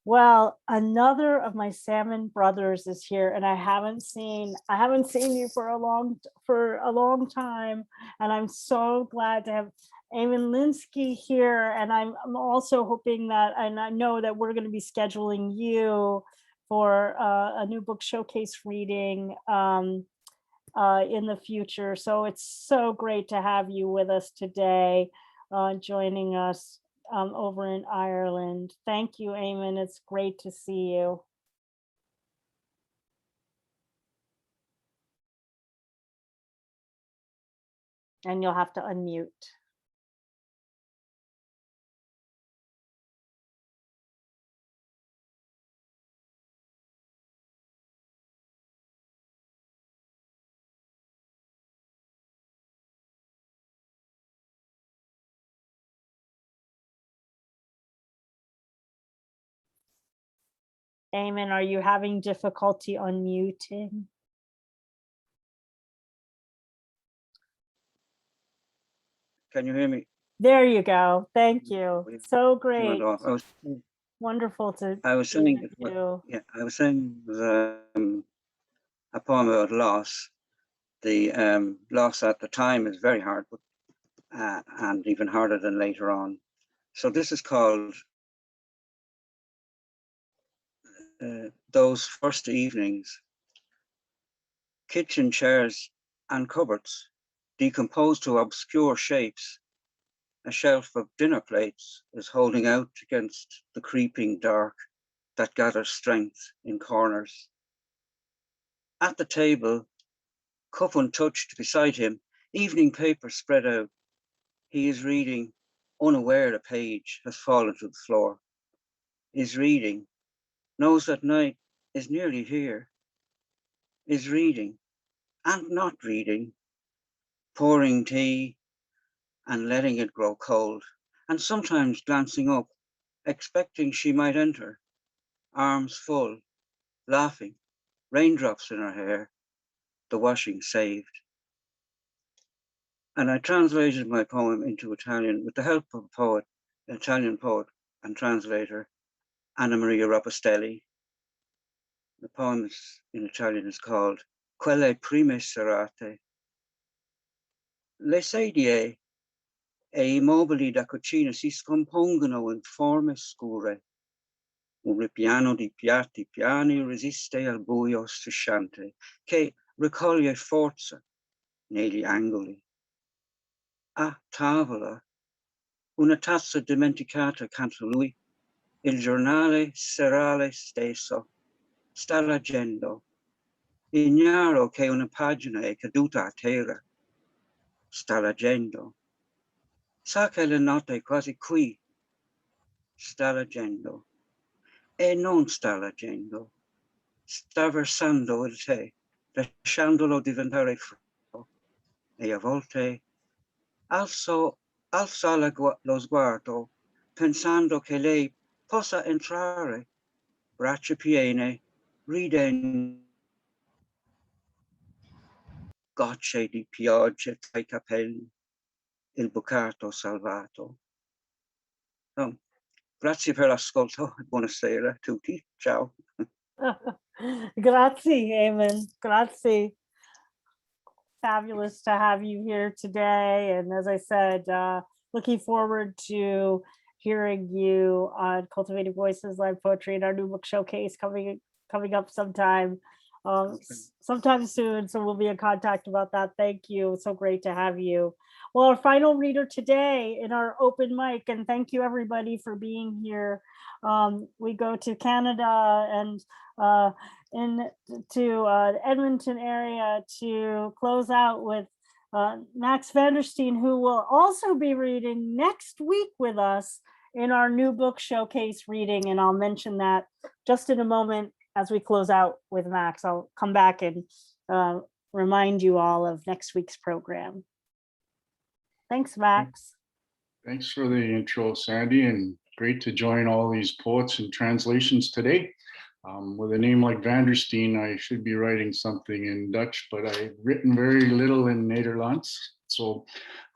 S2: Well, another of my salmon brothers is here, and I haven't seen you for a long time, and I'm so glad to have Eamonn Lynskey here. And I'm also hoping that, and I know that we're going to be scheduling you for a new book showcase reading in the future. So it's so great to have you with us today, joining us over in Ireland. Thank you, Eamonn. It's great to see you. And you'll have to unmute. Eamonn, are you having difficulty unmuting?
S12: Can you hear me?
S2: There you go. Thank you. So great. Wonderful to.
S12: I was saying,
S2: you.
S12: yeah, I was saying a poem about loss. The loss at the time is very hard, but and even harder than later on. So this is called Those First Evenings. Kitchen chairs and cupboards decomposed to obscure shapes. A shelf of dinner plates is holding out against the creeping dark that gathers strength in corners. At the table, cup untouched beside him, evening paper spread out. He is reading, unaware a page has fallen to the floor. Is reading, knows that night is nearly here. Is reading, and not reading, pouring tea and letting it grow cold, and sometimes glancing up, expecting she might enter, arms full, laughing, raindrops in her hair, the washing saved. And I translated my poem into Italian with the help of a poet, an Italian poet and translator, Anna Maria Robustelli. The poem in Italian is called Quelle prime serate. Le sedie e I mobili da cucina si scompongono in forme scure. Un ripiano di piatti piani resiste al buio strisciante che raccoglie forza negli angoli. A tavola, una tazza dimenticata accanto a lui, il giornale serale stesso sta leggendo. Ignaro che una pagina è caduta a terra. Sta leggendo. Sa che la notte è quasi qui. Sta leggendo. E non sta leggendo. Sta versando il tè, lasciandolo diventare freddo. E a volte alza lo sguardo, pensando che lei possa entrare, braccia piene, ridendo, gocce di pioggia tra I capelli, il bucato salvato. Oh, grazie per l'ascolto e buonasera a tutti. Ciao.
S2: Grazie, Eamonn. Grazie. Fabulous to have you here today. And as I said, looking forward to hearing you on Cultivating Voices Live Poetry and our new book showcase coming up sometime soon. So we'll be in contact about that. Thank you. So great to have you. Well, our final reader today in our open mic, and thank you everybody for being here. We go to Canada and to Edmonton area to close out with Max Vandersteen, who will also be reading next week with us in our new book showcase reading. And I'll mention that just in a moment as we close out with Max. I'll come back and remind you all of next week's program. Thanks, Max.
S13: Thanks for the intro, Sandy, and great to join all these poets and translations today. With a name like Vandersteen, I should be writing something in Dutch, but I've written very little in Nederlands. So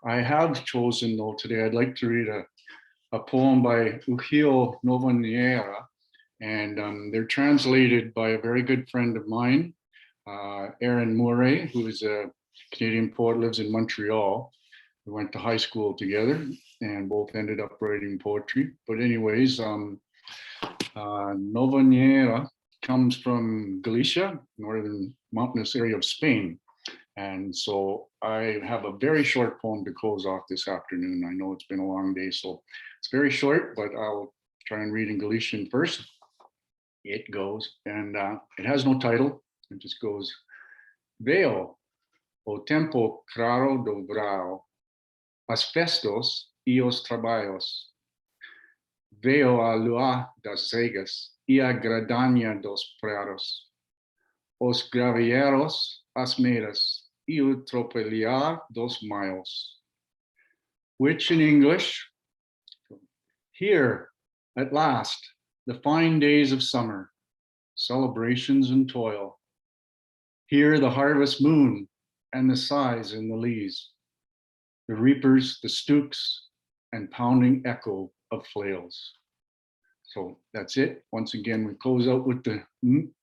S13: I have chosen, though, today, I'd like to read a poem by Uxio Noveneyra, And they're translated by a very good friend of mine, Erin Moure, who is a Canadian poet, lives in Montreal. We went to high school together and both ended up writing poetry. But anyways, Noveneyra comes from Galicia, northern mountainous area of Spain. And so I have a very short poem to close off this afternoon. I know it's been a long day, so it's very short, but I'll try and read in Galician first. It goes, and it has no title. It just goes, Veo o tempo claro do verão, as festas e os trabalhos. Veo a lua das cegas e a gradania dos prados, os graveeiros, as meras e o tropeliar dos maios. Which in English, here at last, the fine days of summer, celebrations and toil. Here the harvest moon and the sighs in the leas, the reapers, the stooks, and pounding echo of flails. So that's it. Once again, we close out with the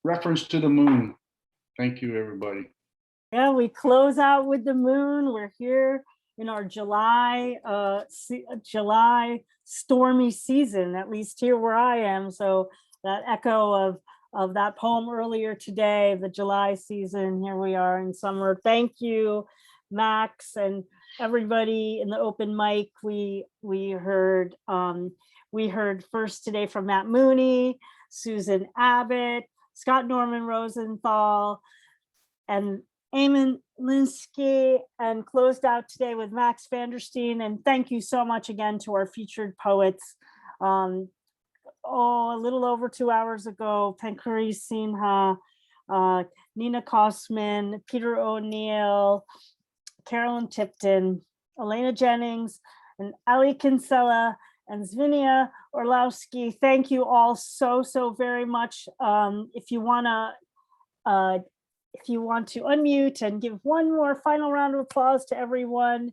S13: reference to the moon. Thank you, everybody.
S2: Yeah, we close out with the moon. We're here in our July stormy season, at least here where I am. So that echo of that poem earlier today, the July season, here we are in summer. Thank you, Max, and everybody in the open mic. We heard first today from Matt Mooney, Susan Abbott, Scott Norman Rosenthal, and Eamonn Lynskey, and closed out today with Max Vandersteen. And thank you so much again to our featured poets. A little over 2 hours ago, Pankhuri Sinha, Nina Kossman, Peter O'Neill, Carolyn Tipton, Olena Jennings, and Ali Kinsella, and Dzvinia Orlowsky. Thank you all so very much. If you want to unmute and give one more final round of applause to everyone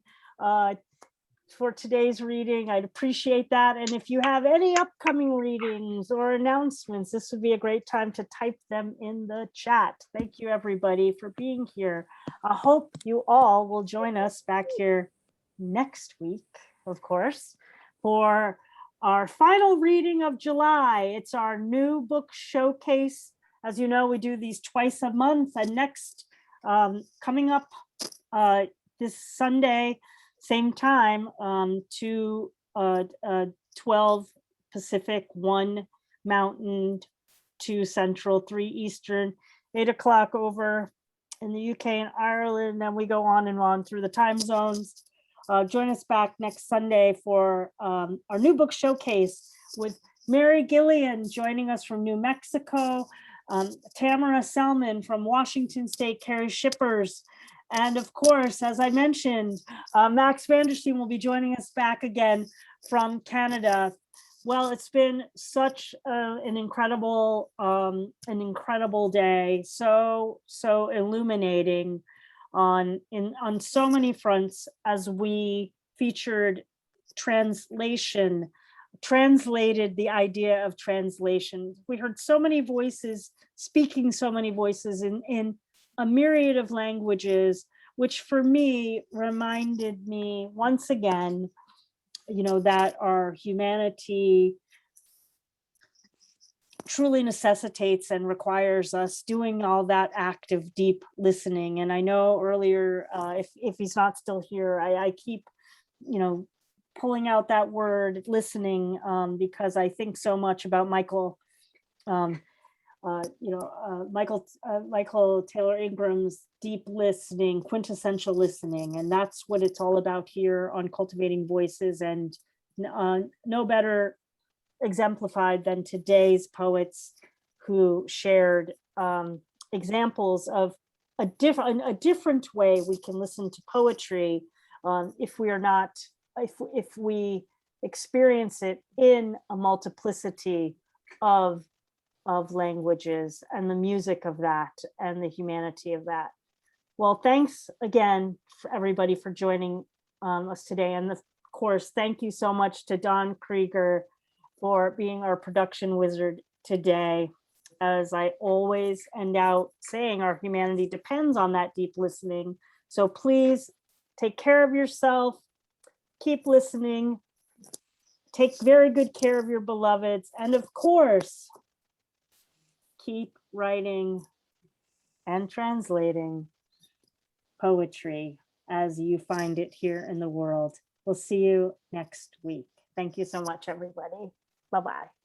S2: for today's reading, I'd appreciate that. And if you have any upcoming readings or announcements, this would be a great time to type them in the chat. Thank you, everybody, for being here. I hope you all will join us back here next week, of course, for our final reading of July. It's our new book showcase. As you know, we do these twice a month, and next coming up this Sunday, same time, 12 Pacific, 1 Mountain, 2 Central, 3 Eastern, 8 o'clock over in the UK and Ireland, and we go on and on through the time zones. Join us back next Sunday for our new book showcase with Mary Gillian joining us from New Mexico, Tamara Selman from Washington State, Carrie Shippers, and of course, as I mentioned, Max Vandersteen will be joining us back again from Canada. Well, it's been such an incredible day, so illuminating on so many fronts as we featured translated the idea of translation. We heard so many voices speaking, so many voices in a myriad of languages, which for me reminded me once again, that our humanity truly necessitates and requires us doing all that active, deep listening. And I know earlier, if he's not still here, I keep, pulling out that word listening, because I think so much about Michael Taylor Ingram's deep listening, quintessential listening. And that's what it's all about here on Cultivating Voices. And no better exemplified than today's poets who shared examples of a different way we can listen to poetry if we experience it in a multiplicity of languages, and the music of that and the humanity of that. Well, thanks again for everybody for joining us today. And of course, thank you so much to Don Krieger for being our production wizard today. As I always end out saying, our humanity depends on that deep listening. So please take care of yourself, keep listening, take very good care of your beloveds, and of course, keep writing and translating poetry as you find it here in the world. We'll see you next week. Thank you so much, everybody. Bye-bye.